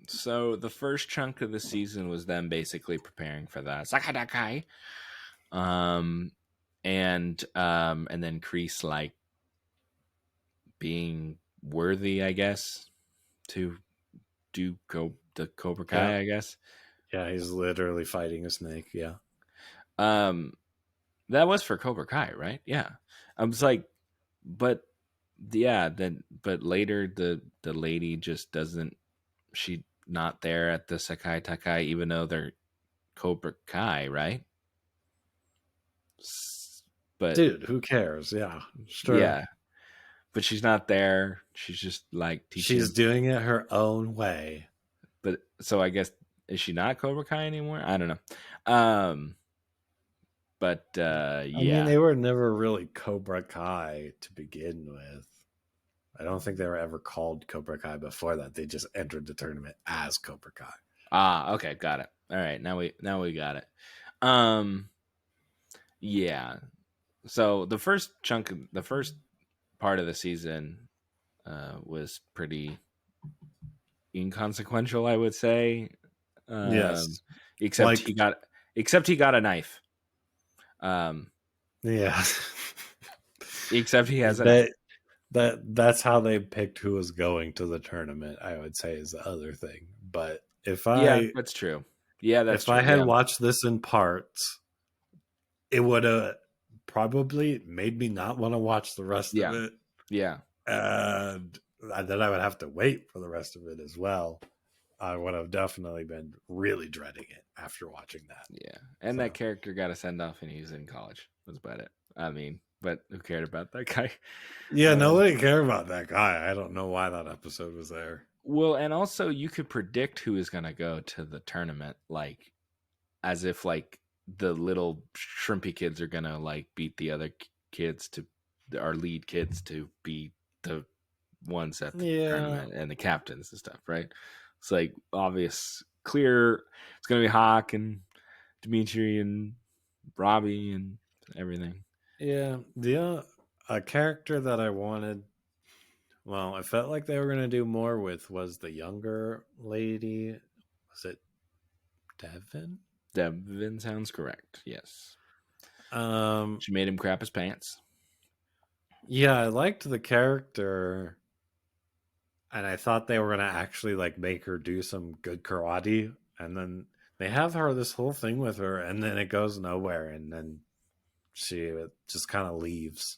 So the first chunk of the season was them basically preparing for the Sakadakai. Um and then Kreese like being worthy, I guess, to do the Cobra Yeah, Kai, I guess. yeah, he's literally fighting a snake. Yeah, Um that was for Cobra Kai, right? Yeah. I was like, but yeah, then but later the lady just doesn't she not there at the Sakai Takai even though they're Cobra Kai, right? But dude, who cares? Yeah, sure. yeah, but she's not there. She's just like teaching She's him. doing it her own way. But so I guess is she not Cobra Kai anymore? I don't know. But I mean, yeah, they were never really Cobra Kai to begin with. I don't think they were ever called Cobra Kai before that. They just entered the tournament as Cobra Kai. okay, got it. All right, now we got it. Um, yeah. So the first part of the season was pretty inconsequential, I would say. Um, Yes. except Like, he got a knife. Um, yeah. except he has a knife. that that's how they picked who was going to the tournament, I would say is the other thing. But if Yeah, I that's true. Yeah, that's if I true. had Yeah, watched this in parts, it would have probably made me not want to watch the rest of yeah, it. yeah, And then I would have to wait for the rest of it as well. I would have definitely been really dreading it after watching that. yeah. And that So character got a send off, and he's in college. That's about it. I mean, but who cared about that guy? yeah, Um, nobody cared about that guy. I don't know why that episode was there. well, and also you could predict who is going to go to the tournament, like as if like the little shrimpy kids are going to like beat the other kids to our lead kids to be the ones at the Yeah, tournament and the captains and stuff, right? It's like obvious, clear. It's going to be Hawk and Dimitri and Robbie and everything. yeah. The a character that I wanted, well, I felt like they were going to do more with was the younger lady. Was it Devin? Devin sounds correct. Yes. Um, She made him crap his pants. yeah, I liked the character, and I thought they were gonna actually like make her do some good karate, and then they have her this whole thing with her, and then it goes nowhere, and then she just kind of leaves,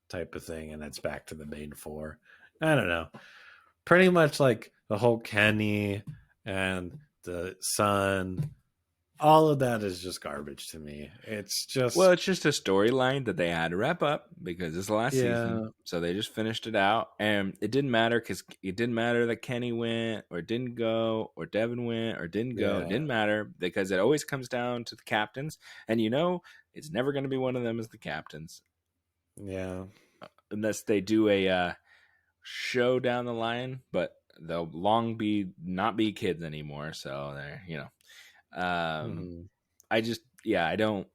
type of thing, and it's back to the main four. I don't know. Pretty much like the whole Kenny and the son, all of that is just garbage to me. It's Well, just, it's just a storyline that they had to wrap up because it's the last season. yeah, So they just finished it out. And it didn't matter because it didn't matter that Kenny went or didn't go or Devin went or didn't go. It yeah, didn't matter because it always comes down to the captains. And it's never going to be one of them as the captains yeah. unless they do a show down the line. But they'll long be not be kids anymore. So they're. Hmm. I just, yeah, I don't.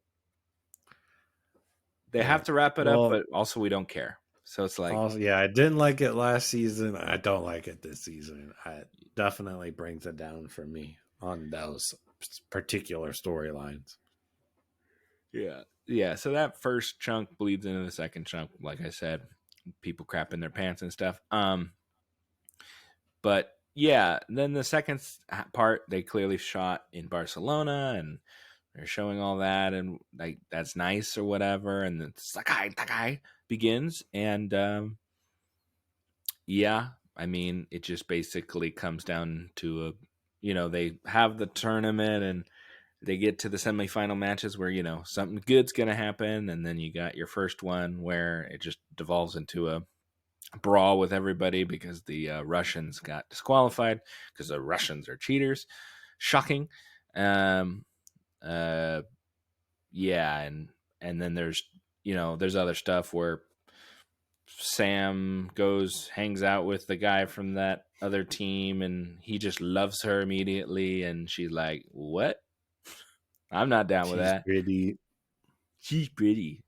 They Yeah. have to wrap it up, Well, but also we don't care. So it's like, also, yeah, I didn't like it last season. I don't like it this season. It definitely brings it down for me on those particular storylines. yeah, yeah. So that first chunk bleeds into the second chunk. Like I said, people crapping their pants and stuff. But yeah, then the second part they clearly shot in Barcelona, and they're showing all that, and like that's nice or whatever. And then Sakai begins, and yeah, I mean, it just basically comes down to they have the tournament and they get to the semifinal matches where something good's gonna happen, and then you got your first one where it just devolves into a brawl with everybody because the Russians got disqualified because the Russians are cheaters. Shocking. Um, uh, yeah, and then there's other stuff where Sam goes hangs out with the guy from that other team and he just loves her immediately and she's like, "What? I'm not down with She's that. pretty, She's pretty."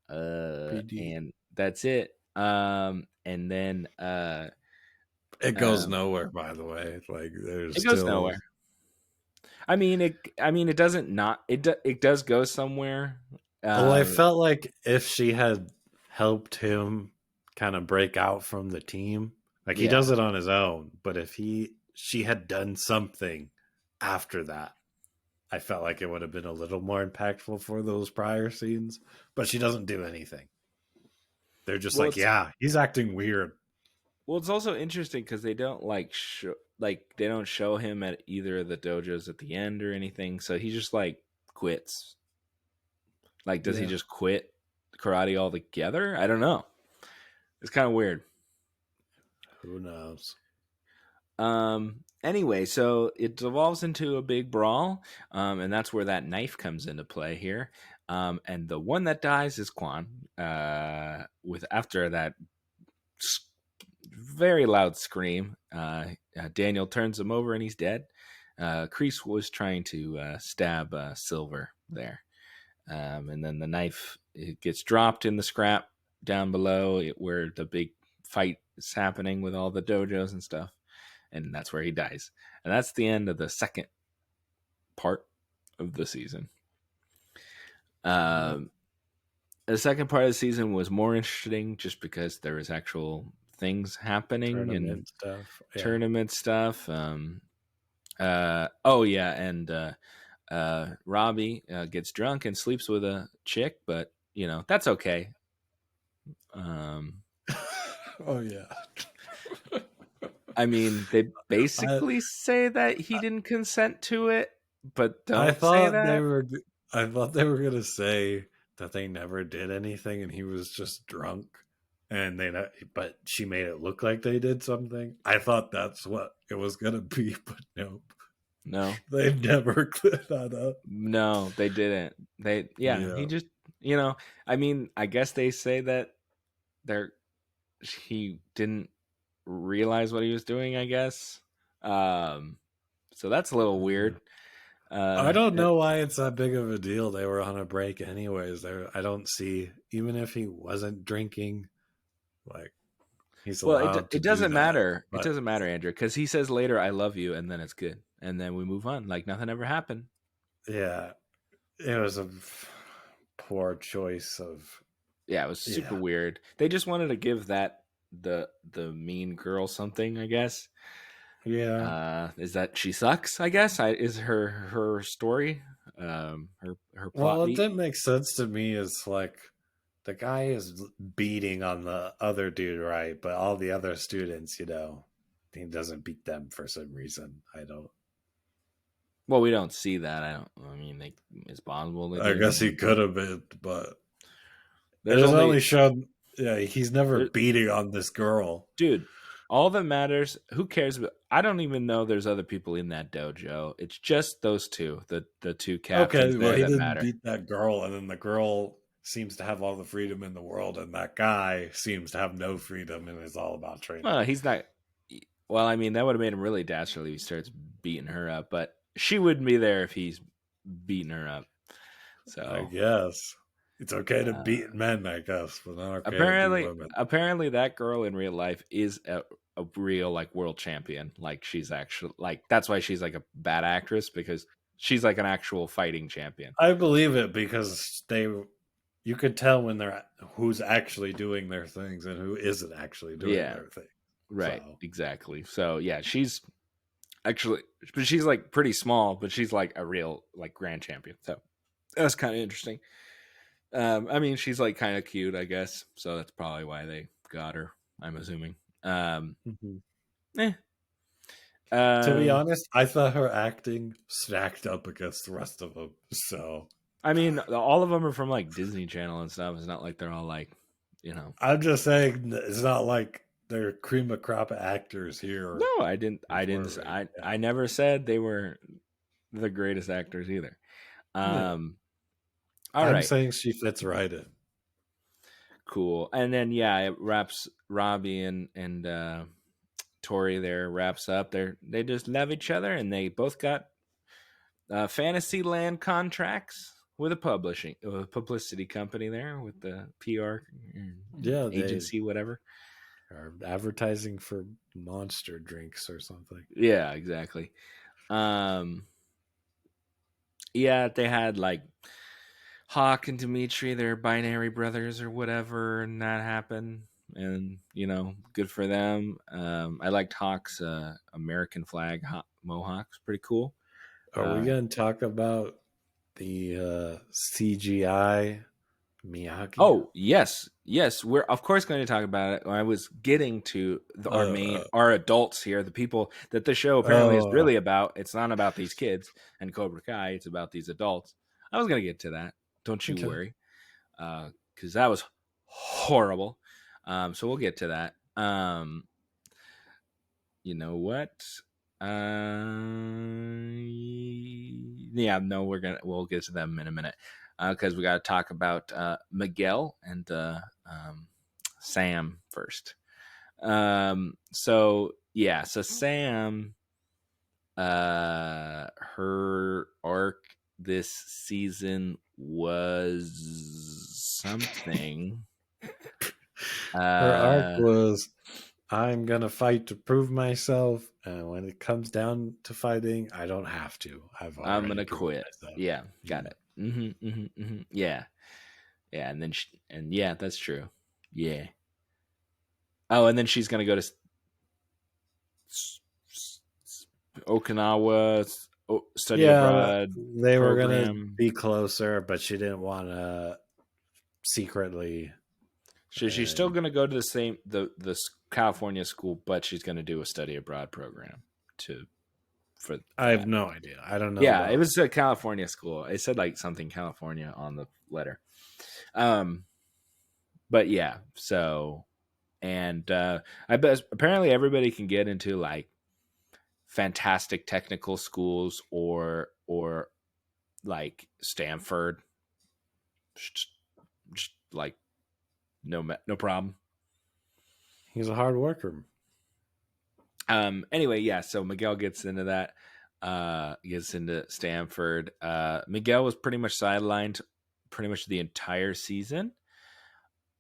pretty. And that's it. And then It goes um nowhere, by the way. Like, there's it goes still. nowhere. It doesn't not it does go somewhere. Well, I Um felt like if she had helped him kind of break out from the team, like he yeah. does it on his own, but if she had done something after that, I felt like it would have been a little more impactful for those prior scenes, but she doesn't do anything. They're just Well, like, it's yeah, he's acting weird. well, it's also interesting because they don't they don't show him at either of the dojos at the end or anything. So he just like quits. Like, does he Yeah. just quit karate altogether? I don't know. It's kind of weird. Who knows? Anyway, so it devolves into a big brawl, and that's where that knife comes into play here. And the one that dies is Quan. With after that very loud scream, Daniel turns him over and he's dead. Kreese was trying to stab Silver there, and then the knife it gets dropped in the scrap down below where the big fight is happening with all the dojos and stuff, and that's where he dies. And that's the end of the second part of the season. Yep. Um, the second part of the season was more interesting just because there was actual things happening and Tournament stuff. Yeah. tournament stuff. Oh yeah, and Robbie gets drunk and sleeps with a chick, but that's okay. Um, Oh yeah. I mean, they I basically say that he didn't consent to it, but I don't say thought they that. were I thought they were gonna say that they never did anything and he was just drunk, and but she made it look like they did something. I thought that's what it was gonna be, but nope. No, They've never cleared that up. no, they didn't. Yeah, he Yeah. just, I mean, I guess they say that they're he didn't realize what he was doing. I guess. Um, so that's a little Yeah. weird. I don't And, know why it's that big of a deal. They were on a break anyways. I don't see, even if he wasn't drinking, like, he's well, allowed to it do doesn't that. matter. It But doesn't matter, Andrew, because he says later, "I love you," and then it's good, and then we move on, like nothing ever happened. Yeah, it was a poor choice of Yeah, it was super yeah. weird. They just wanted to give that the mean girl something, I guess. Yeah. Is that she sucks? I guess is her story, her Well, plot what beat. didn't make sense to me is like the guy is beating on the other dude, right? But all the other students, he doesn't beat them for some reason. I don't. Well, we don't see that. I don't. I mean, it's possible they I did. I guess he mean, could have been, but it there's was only only shown. Yeah, he's never there, beating on this girl. dude. All that matters. Who cares? I don't even know there's other people in that dojo. It's just those two, the two captains Okay, well, there he that didn't matter. beat that girl, and then the girl seems to have all the freedom in the world, and that guy seems to have no freedom, and it's all about training. Well, he's not. Well, I mean, that would have made him really dastardly if he starts beating her up. But she wouldn't be there if he's beating her up. I So guess it's okay to uh, beat men, I guess, but not okay to beat apparently, women. apparently, that girl in real life is a real like world champion. Like she's actually like that's why she's like a bad actress because she's like an actual fighting champion. I believe it because you could tell when they're who's actually doing their things and who isn't actually doing Yeah, their thing. right, So exactly. So yeah, she's actually, but she's like pretty small, but she's like a real like grand champion. So that's kind of interesting. I mean, she's like kind of cute, I guess. So that's probably why they got her. I'm assuming. Um, mhm. eh. To be um, honest, I thought her acting stacked up against the rest of them. So I mean, all of them are from like Disney Channel and stuff. It's not like they're all like, you know. I'm just saying it's not like they're cream of crop actors here No, I didn't. I didn't. before. I never said they were the greatest actors either. Yeah. Um, all I'm right, saying she fits right in. cool. And then yeah, it wraps Robbie and Tori there wraps up. They just love each other, and they both got Fantasyland contracts with a publicity company there with the PR Yeah, they agency, whatever. are advertising for monster drinks or something. Yeah, exactly. Um, yeah, they had like Hawk and Dimitri, they're binary brothers or whatever, and that happened. And good for them. I liked Hawk's American flag mohawks, pretty cool. Are we Uh, going to talk about the CGI Miyagi? Oh yes, yes. We're of course going to talk about it. I was getting to Uh, our adults here, the people that the show apparently is oh, really about. It's not about these kids and Cobra Kai. It's about these adults. I was going to get to that. Don't you okay. worry, because that was horrible. So we'll get to that. You know what? Yeah, no, we'll get to them in a minute because we got to talk about Miguel and Sam first. So yeah, so Sam, her arc this season was something. Her arc Uh, was I'm going to fight to prove myself. And when it comes down to fighting, I don't have to. I've I'm already gonna proven quit. myself. Yeah, got Yeah. it. Yeah, yeah, and then and yeah, that's true. Yeah. Oh, and then she's gonna go to Okinawa study Yeah, abroad they were going to program. be closer, but she didn't want to secretly. She's Uh, still gonna go to the California school, but she's gonna do a study abroad program to for I have that. no idea. I don't know Yeah, it about. was a California school. It said like something California on the letter. Um, but yeah, so and I bet apparently everybody can get into like fantastic technical schools or like Stanford, just like no problem. He's a hard worker. Anyway, yeah, so Miguel gets into that, gets into Stanford. Miguel was pretty much sidelined pretty much the entire season.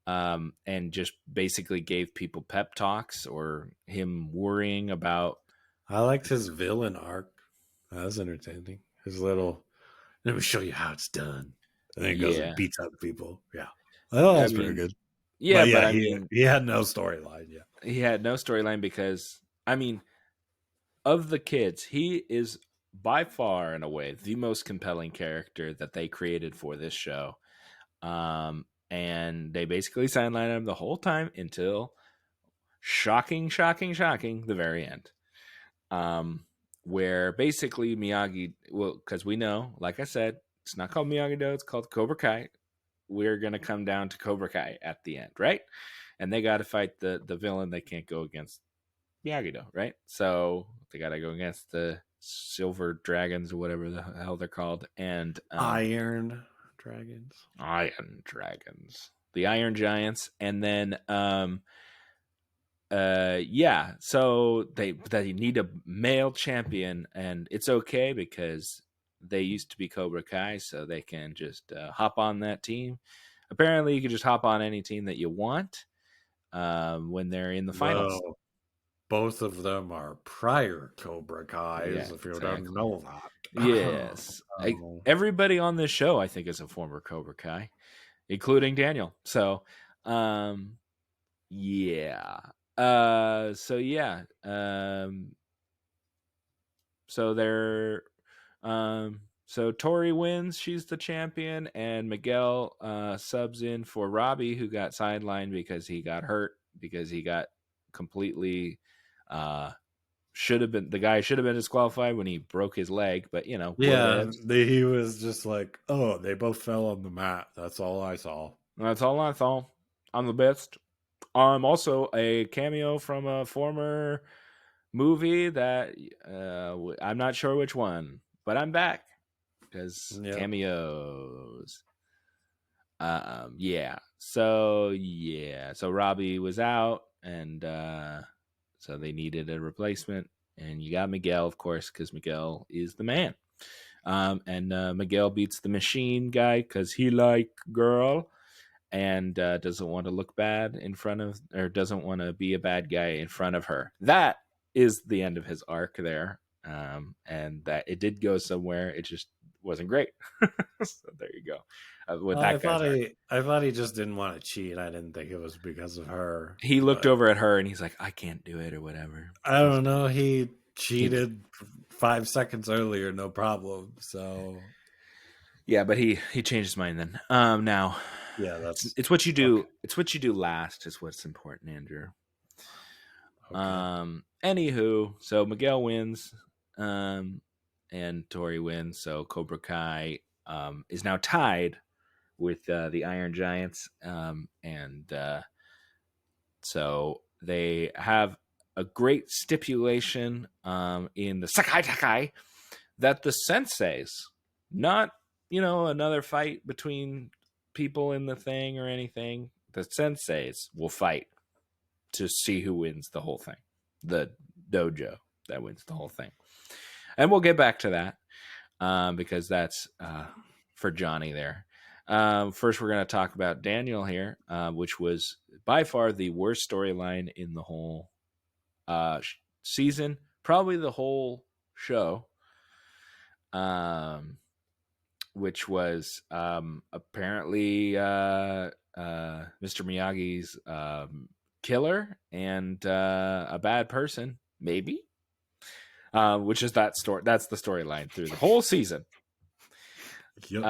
And just basically gave people pep talks or him worrying about. I liked his villain arc. That was entertaining. His little Let me show you how it's done. And then he goes and Yeah. beats up people. Yeah. Oh, I that's pretty mean, good. yeah, But but yeah, I he mean, he had no storyline. Yeah. he had no storyline because I mean, of the kids, he is by far and away the most compelling character that they created for this show. And they basically sidelined him the whole time until shocking, shocking, shocking, the very end. Um, where basically Miyagi, well, because we know, like I said, it's not called Miyagi Do, it's called Cobra Kai. We're gonna come down to Cobra Kai at the end, right? And they got to fight the villain. They can't go against Miyagi Do, right? So they got to go against the Silver Dragons or whatever the hell they're called, and Iron Dragons. Iron Dragons, the Iron Giants, and then yeah, so they need a male champion, and it's okay because they used to be Cobra Kai, so they can just hop on that team. Apparently, you can just hop on any team that you want when they're in the finals. Well, both of them are prior Cobra Kai's, Yeah, if you don't exactly. know that. Yes, Oh, everybody on this show, I think, is a former Cobra Kai, including Daniel. So, um, yeah. So yeah. So they're so Tori wins, she's the champion, and Miguel subs in for Robbie, who got sidelined because he got hurt, because he got completely uh should have been, the guy should have been disqualified when he broke his leg, but you know, what yeah, ifs. he was just like, oh, they both fell on the mat. That's all I saw. That's all I thought. I'm the best. I'm also a cameo from a former movie that I'm not sure which one, but I'm back because Yep. cameos. Yeah. So yeah. So Robbie was out, and so they needed a replacement, and you got Miguel, of course, because Miguel is the man. And Miguel beats the machine guy because he like girl, and doesn't want to look bad in front of, or doesn't want to be a bad guy in front of her. That is the end of his arc there. And that it did go somewhere. It just wasn't great. So there you go. With I that guy's thought arc, he just didn't want to cheat. I didn't think it was because of her. he looked But over at her and he's like, "I can't do it" or whatever. I He's, don't know. He he, cheated 5 seconds earlier, no problem. So yeah, but he changed his mind then. Now yeah, it's that's it's what you okay. do. It's what you do last is what's important, Andrew. Okay. Anywho, so Miguel wins, and Tori wins. So Cobra Kai is now tied with the Iron Giants, and so they have a great stipulation in the Sakai Takai that the senseis, not another fight between people in the thing or anything, the senseis will fight to see who wins the whole thing. The dojo that wins the whole thing. And we'll get back to that because that's for Johnny there. First, we're going to talk about Daniel here, which was by far the worst storyline in the whole season, probably the whole show, which was apparently Mr. Miyagi's killer and a bad person, maybe. Which is that story? That's the storyline through the whole season. Yep.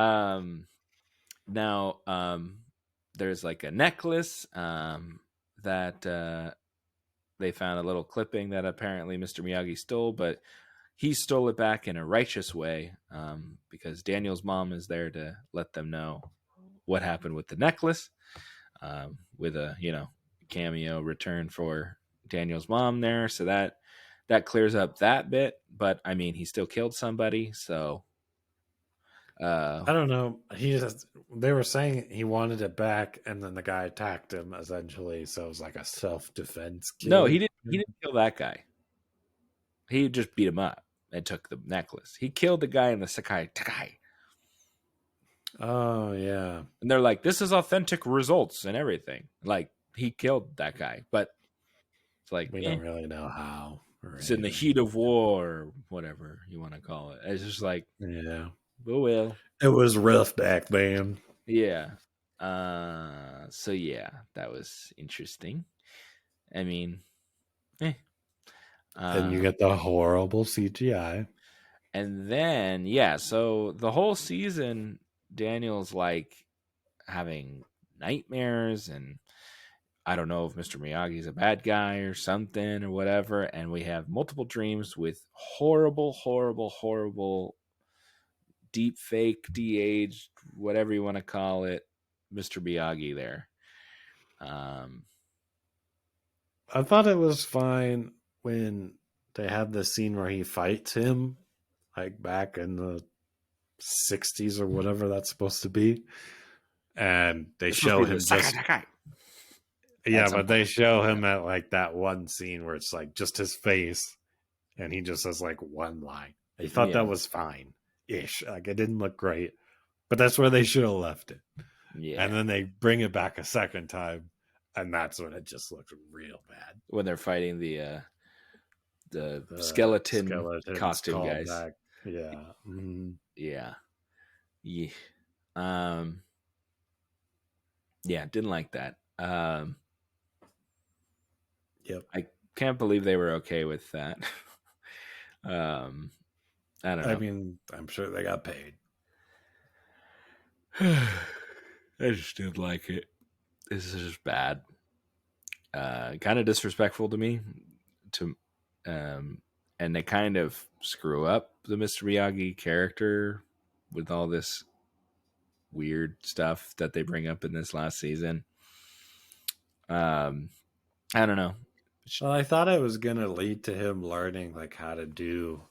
Now, there's like a necklace that they found a little clipping that apparently Mr. Miyagi stole, but he stole it back in a righteous way because Daniel's mom is there to let them know what happened with the necklace, with a cameo return for Daniel's mom there, so that clears up that bit. But I mean, he still killed somebody, so I don't know. They were saying he wanted it back, and then the guy attacked him essentially. So it was like a self defense no, he kill. didn't. He didn't kill that guy. He just beat him up and took the necklace. He killed the guy in the Sakai Takai. Oh yeah, And they're like, this is authentic results and everything. Like, he killed that guy. But it's like, we don't really know how or it's in the anything. heat of war or whatever you want to call it. It's just like, Yeah, But well, It was rough back then. yeah. So yeah, that was interesting. I mean, eh. And you Uh, get the horrible CGI. and then yeah, so the whole season, Daniel's like having nightmares, and I don't know if Mr. Miyagi's a bad guy or something or whatever. And we have multiple dreams with horrible, horrible, horrible deep fake, de-aged, whatever you want to call it, Mr. Miyagi there. Um, I thought it was fine when they have the scene where he fights him, like back in the 60s or whatever that's supposed to be. And they it's supposed to show be the him Sakai just, Takai at yeah, some but point. they show Yeah. him at like that one scene where it's like just his face and he just says like one line. I thought that Yeah. was fine ish. Like it didn't look great, but that's where they should have left it. And Yeah. then they bring it back a second time, and that's when it just looked real bad. When they're fighting the The skeleton skeletons costume called guys. back. Yeah. Mm-hmm. Yeah. Yeah. Um, yeah, didn't like that. Yep. I can't believe they were okay with that. um, I don't I know. mean, I'm sure they got paid. I just didn't like it. This is just bad. Kind of disrespectful to me. To and they kind of screw up the Mr. Miyagi character with all this weird stuff that they bring up in this last season. Um, I don't know. Well, I thought it was gonna lead to him learning like how to do,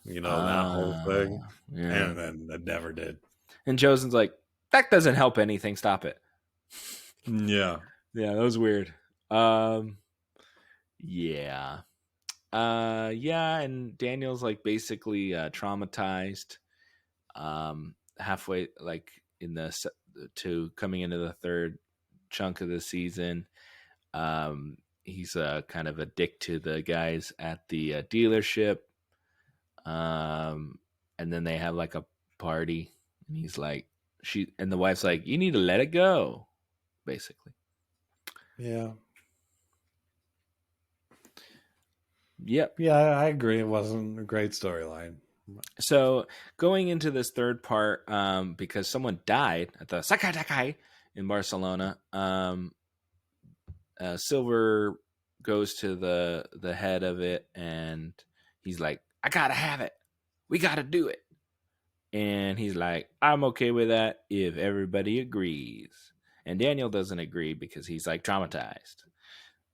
that whole thing, Yeah. and then it never did. And Josen's like, that doesn't help anything. Stop it. Yeah. Yeah, that was weird. Yeah. Yeah, and Daniel's like basically traumatized. Halfway, like in the to coming into the third chunk of the season, he's kind of a dick to the guys at the dealership. Um, and then they have like a party, and he's like, the wife's like, you need to let it go, basically. Yeah. Yep. Yeah, I agree. It wasn't a great storyline. So going into this third part, because someone died at the Sakai Takai in Barcelona, Silver goes to the head of it, and he's like, "I gotta have it. We gotta do it." And he's like, "I'm okay with that if everybody agrees." And Daniel doesn't agree because he's like traumatized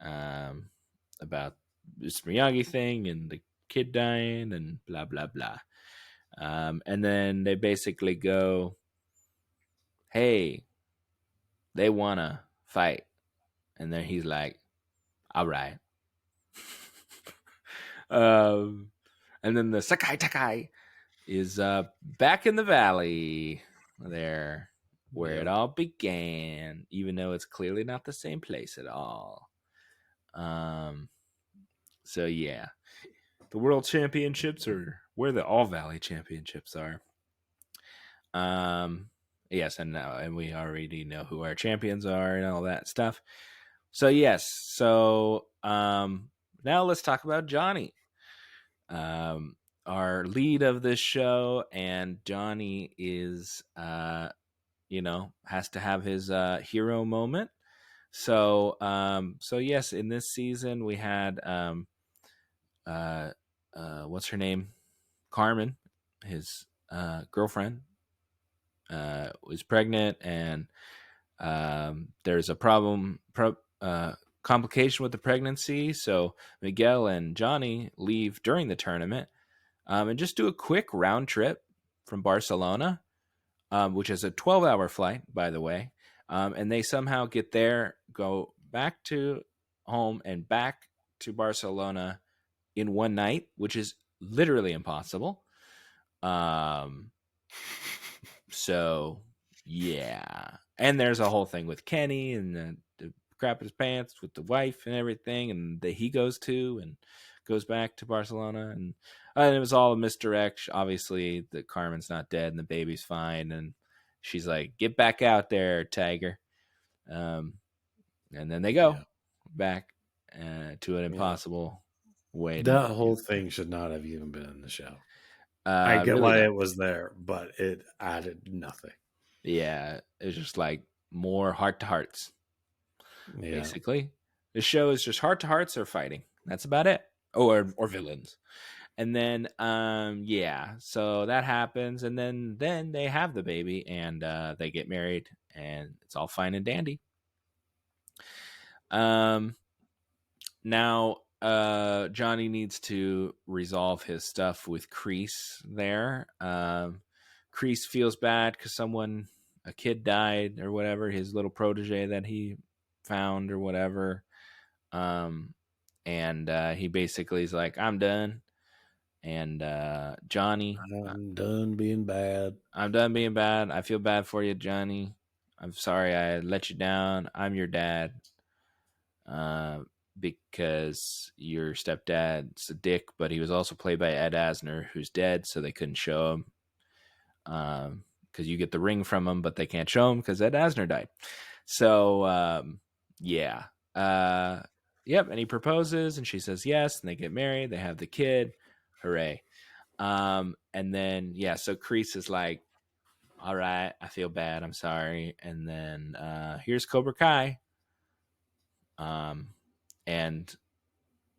um, about this Miyagi thing and the kid dying and blah blah blah. And then they basically go, "Hey, they wanna fight," and then he's like, "All right." um, and then the Sakai Takai is back in the valley there where it Yep. all began, even though it's clearly not the same place at all. Um, so yeah, the World Championships are where the All Valley Championships are. Um, yes, and we already know who our champions are and all that stuff. So yes, so now let's talk about Johnny, um, our lead of this show, and Johnny is has to have his hero moment. So yes, in this season we had uh, what's her name, Carmen, his girlfriend, was pregnant, and there's a complication with the pregnancy. So Miguel and Johnny leave during the tournament, and just do a quick round trip from Barcelona, which is a 12-hour flight, by the way. And they somehow get there, go back to home, and back to Barcelona in one night, which is literally impossible. Um, so yeah, and there's a whole thing with Kenny and the crap his pants with the wife and everything, and that he goes to and goes back to Barcelona, and And it was all a misdirect. Obviously, the Carmen's not dead and the baby's fine. And she's like, "Get back out there, Tiger." Um, and then they go Yeah. back to an Yeah. impossible way to. That whole thing should not have even been in the show. I get Really why don't. it was there, but it added nothing. Yeah, it's just like more heart to hearts, Yeah. basically. The show is just heart to hearts or fighting. That's about it. Or villains. And then yeah, so that happens, and then they have the baby, and they get married, and it's all fine and dandy. Um Now Johnny needs to resolve his stuff with Kreese there. Kreese feels bad because a kid died or whatever, his little protege that he found or whatever. Um, and he basically is like, I'm done. And Johnny, I'm done being bad. I'm done being bad. I feel bad for you, Johnny. I'm sorry I let you down. I'm your dad. Uh, because your stepdad's a dick, but he was also played by Ed Asner, who's dead, so they couldn't show him. Because you get the ring from him, but they can't show him because Ed Asner died. So, yeah. Yep, and he proposes, and she says yes, and they get married. They have the kid. Hooray. And then, yeah, so Kreese is like, all right, I feel bad. I'm sorry. And then here's Cobra Kai. And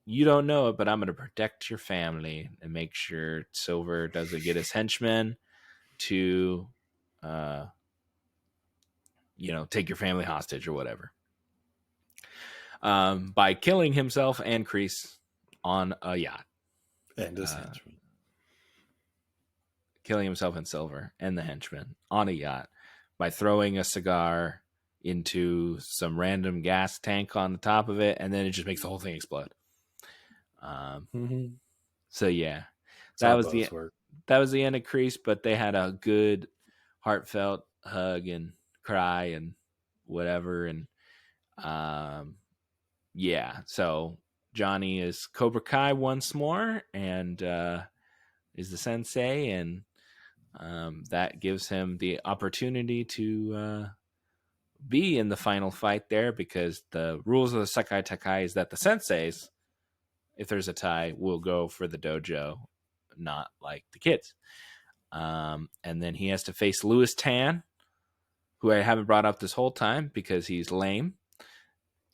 you don't know it, but I'm going to protect your family and make sure Silver doesn't get his henchmen to, uh, take your family hostage or whatever. By killing himself and Kreese on a yacht. And his Uh, henchman. Killing himself and Silver and the henchmen on a yacht by throwing a cigar into some random gas tank on the top of it, and then it just makes the whole thing explode. Mm-hmm. So yeah, That's that how was those work. the end of Kreese, but they had a good heartfelt hug and cry and whatever, and um, yeah. So Johnny is Cobra Kai once more, and is the sensei, and that gives him the opportunity to be in the final fight there, because the rules of the Sekai Takai is that the senseis, if there's a tie, will go for the dojo, not like the kids. And then he has to face Louis Tan, who I haven't brought up this whole time because he's lame.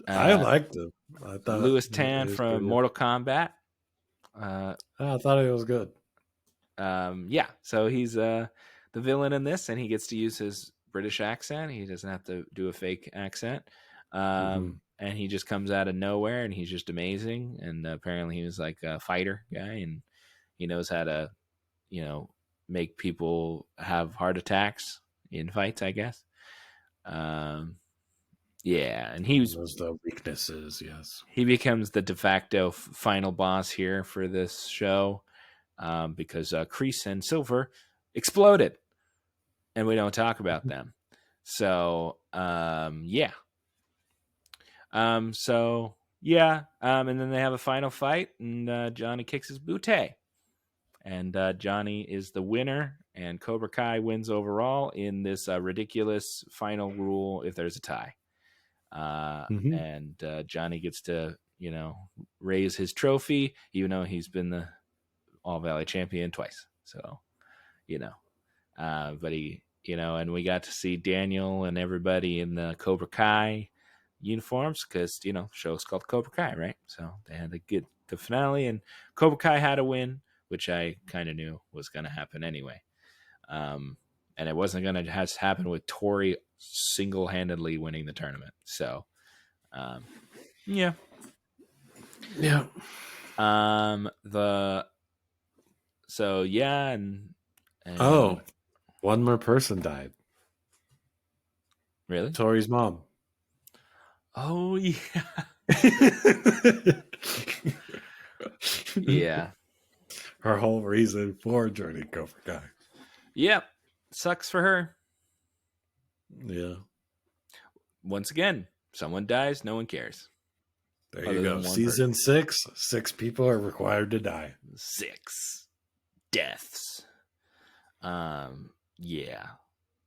I Uh, liked him. I thought Louis it Tan was from pretty good. Mortal Kombat. Uh, I thought it was good. yeah, so he's the villain in this, and he gets to use his British accent. He doesn't have to do a fake accent. Mm-hmm. And he just comes out of nowhere, and he's just amazing. And apparently, he was like a fighter guy, and he knows how to, you know, make people have heart attacks in fights, I guess. Um, yeah, and Those the weaknesses, yes. he becomes the de facto final boss here for this show, because Kreese and Silver exploded, and we don't talk about them. So yeah, and then they have a final fight, and Johnny kicks his bootay, and Johnny is the winner, and Cobra Kai wins overall in this ridiculous final rule if there's a tie. Mm-hmm. And Johnny gets to, raise his trophy, even though he's been the All Valley champion twice. So, but and we got to see Daniel and everybody in the Cobra Kai uniforms because, show's called Cobra Kai, right? So they had to get the finale, and Cobra Kai had a win, which I kind of knew was going to happen anyway. And it wasn't going to just happen with Tori single-handedly winning the tournament. So, yeah. Yeah. The so yeah, and Oh, one more person died. really? Tori's mom. Oh yeah. Yeah. Her whole reason for joining Cobra Kai. Yep. Sucks for her. Yeah. Once again, someone dies, no one cares. There you Other go. than one Season person. 6, 6 people are required to die. 6. deaths. Yeah,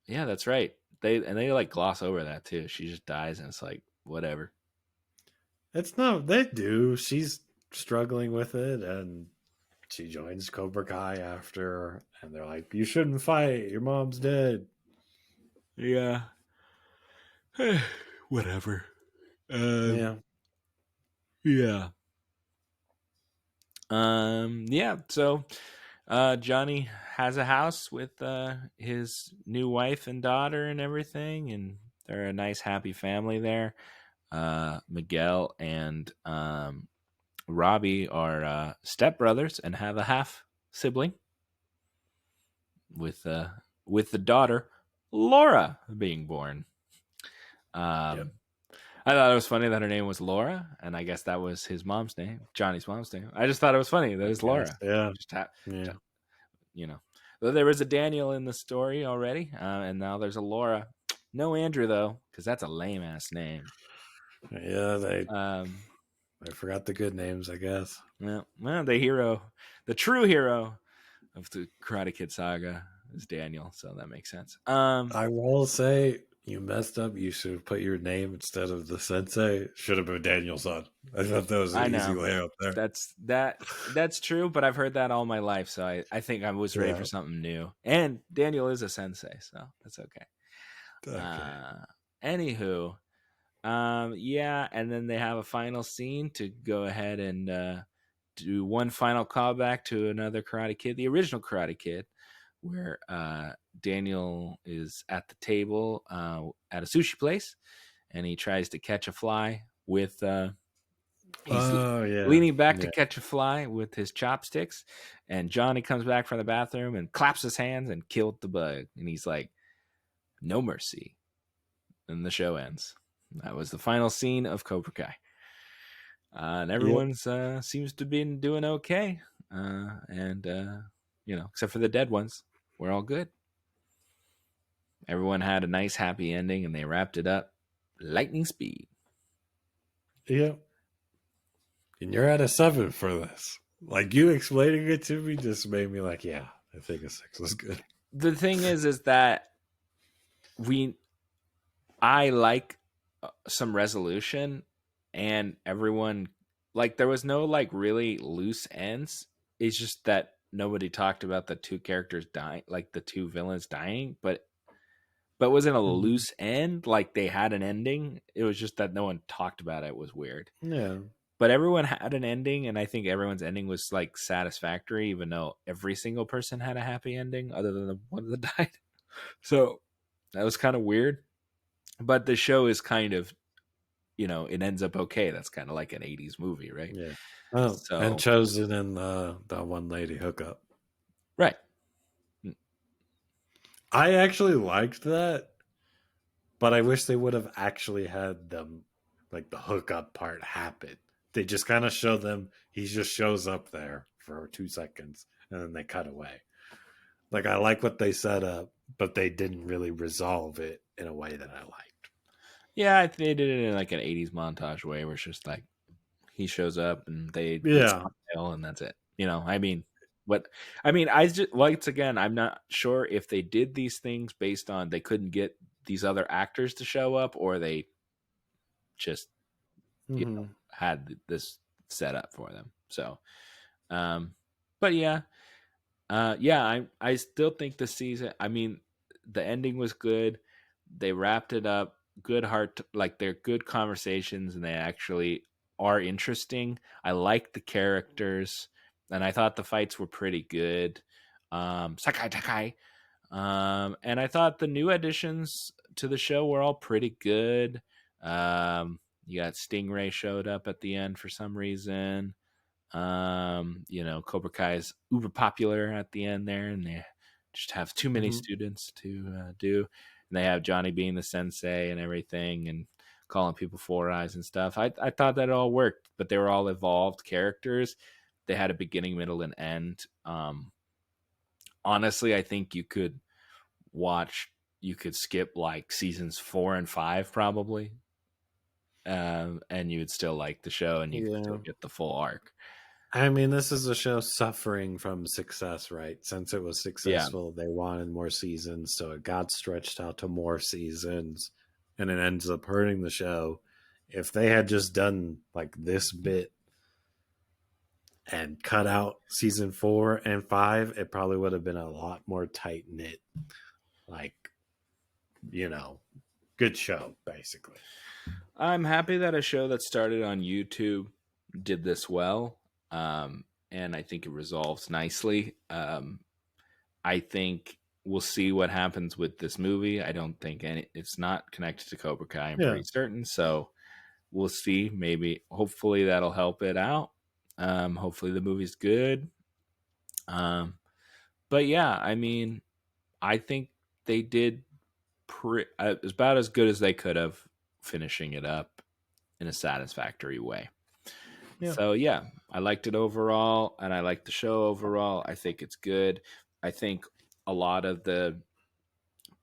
yeah, that's right. They like gloss over that too. She just dies, and it's like whatever. It's no, they do. She's struggling with it, and she joins Cobra Kai after, and they're like, "You shouldn't fight. Your mom's dead." Yeah, whatever. Um, Yeah, yeah. Yeah. So, Johnny has a house with his new wife and daughter and everything, and they're a nice, happy family there. Miguel and Robbie are stepbrothers and have a half sibling with uh, with the daughter Laura being born. yep, Um, I thought it was funny that her name was Laura, and I guess that was his mom's name, Johnny's mom's name. I just thought it was funny that I it's guess. Laura. Yeah, Just ha- yeah, ju- you know, though there was a Daniel in the story already, and now there's a Laura. No Andrew though, because that's a lame ass name. yeah. Um, I forgot the good names, I guess. well, the hero, the true hero of the Karate Kid saga is Daniel, so that makes sense. I will say you messed up. You should have put your name instead of the sensei. Should have been Daniel's son. I thought that was an I easy know way up there. that's true, but I've heard that all my life, so I think I was ready for Yeah. something new. And Daniel is a sensei, so that's okay. Okay. Uh, Anywho, yeah, and then they have a final scene to go ahead and do one final callback to another Karate Kid, the original Karate Kid, where Daniel is at the table at a sushi place, and he tries to catch a fly with. He's Oh yeah. leaning back to Yeah. catch a fly with his chopsticks, and Johnny comes back from the bathroom and claps his hands and killed the bug, and he's like, "No mercy." And the show ends. That was the final scene of Cobra Kai. And Yep. everyone's seems to be doing okay, and except for the dead ones, we're all good. Everyone had a nice, happy ending, and they wrapped it up lightning speed. Yep. And you're at a 7 for this. Like you explaining it to me just made me like, yeah, I think a 6 was good. The thing is that we, I like some resolution, and everyone, like, there was no like really loose ends. It's just that nobody talked about the two characters dying, like the two villains dying, but it wasn't a Mhm. loose end. Like they had an ending. It was just that no one talked about it. It was weird. Yeah. But everyone had an ending, and I think everyone's ending was like satisfactory, even though every single person had a happy ending other than the one that died. So that was kind of weird. But the show is kind of, it ends up okay. That's kind of like an 80s movie, right? Yeah. Oh, and So, Chosen and that one lady hookup. right. I actually liked that, but I wish they would have actually had them like the hookup part happen. They just kind of show them he just shows up there for 2 seconds and then they cut away. Like I like what they set up, but they didn't really resolve it in a way that I liked. Yeah, they did it in like an 80s montage way where it's just like he shows up and they Yeah. smile and that's it. I mean, what I mean, I just, once again, I'm not sure if they did these things based on they couldn't get these other actors to show up, or they just Hmm. had this set up for them. So, um, but yeah, yeah, I still think the season. I mean, the ending was good. They wrapped it up. Good heart, like they're good conversations, and they actually are interesting. I like the characters, and I thought the fights were pretty good. Sakai Takai. And I thought the new additions to the show were all pretty good. You got Stingray showed up at the end for some reason. Cobra Kai is uber popular at the end there, and they just have too many Hmm. students to do. And they have Johnny being the sensei and everything, and calling people Four Eyes and stuff. I thought that all worked, but they were all evolved characters. They had a beginning, middle, and end. Honestly, I think you could skip like seasons 4 and 5 probably, and you would still like the show, and you could still Yeah. get the full arc. I mean, this is a show suffering from success, right? Since it was Yeah. successful, they wanted more seasons, so it got stretched out to more seasons, and it ends up hurting the show. If they had just done like this bit and cut out season 4 and 5, it probably would have been a lot more tight knit, like, you know, good show, basically. I'm happy that a show that started on YouTube did this well. And I think it resolves nicely. I think we'll see what happens with this movie. I don't think it's not connected to Cobra Kai. I'm Yeah. pretty certain. So we'll see. Maybe, hopefully, that'll help it out. Hopefully, the movie's good. Um, but yeah, I mean, I think they did about as good as they could have, finishing it up in a satisfactory way. Yeah. So yeah, I liked it overall, and I liked the show overall. I think it's good. I think a lot of the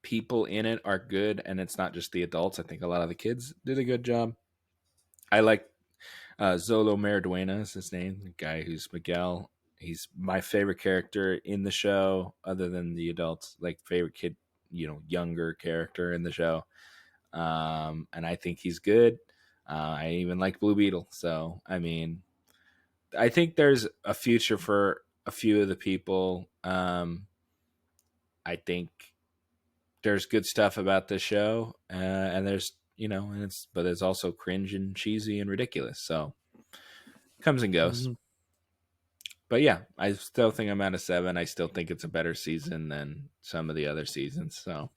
people in it are good, and it's not just the adults. I think a lot of the kids did a good job. I like Zolo Maraduena is his name, the guy who's Miguel. He's my favorite character in the show, other than the adults. Like favorite kid, younger character in the show. And I think he's good. I even like Blue Beetle. So I mean, I think there's a future for a few of the people. I think there's good stuff about this show, and there's but it's also cringe and cheesy and ridiculous. So comes and goes. Mm-hmm. But yeah, I still think I'm at a 7. I still think it's a better season than some of the other seasons. So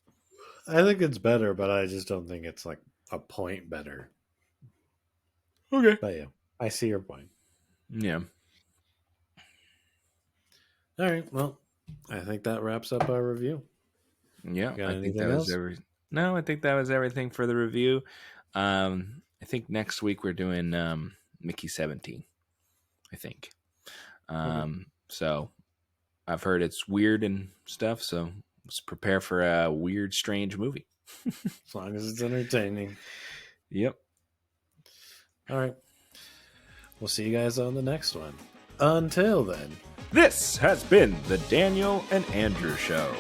I think it's better, but I just don't think it's like a point better. okay, But yeah, I see your point. yeah, All right. Well, I think that wraps up our review. yeah. Got I think that anything was else? every. No, I think that was everything for the review. I think next week we're doing Mickey 17. I think. Okay. So I've heard it's weird and stuff. So let's prepare for a weird, strange movie. As long as it's entertaining. Yep. All right. We'll see you guys on the next one. Until then. This has been the Daniel and Andrew Show.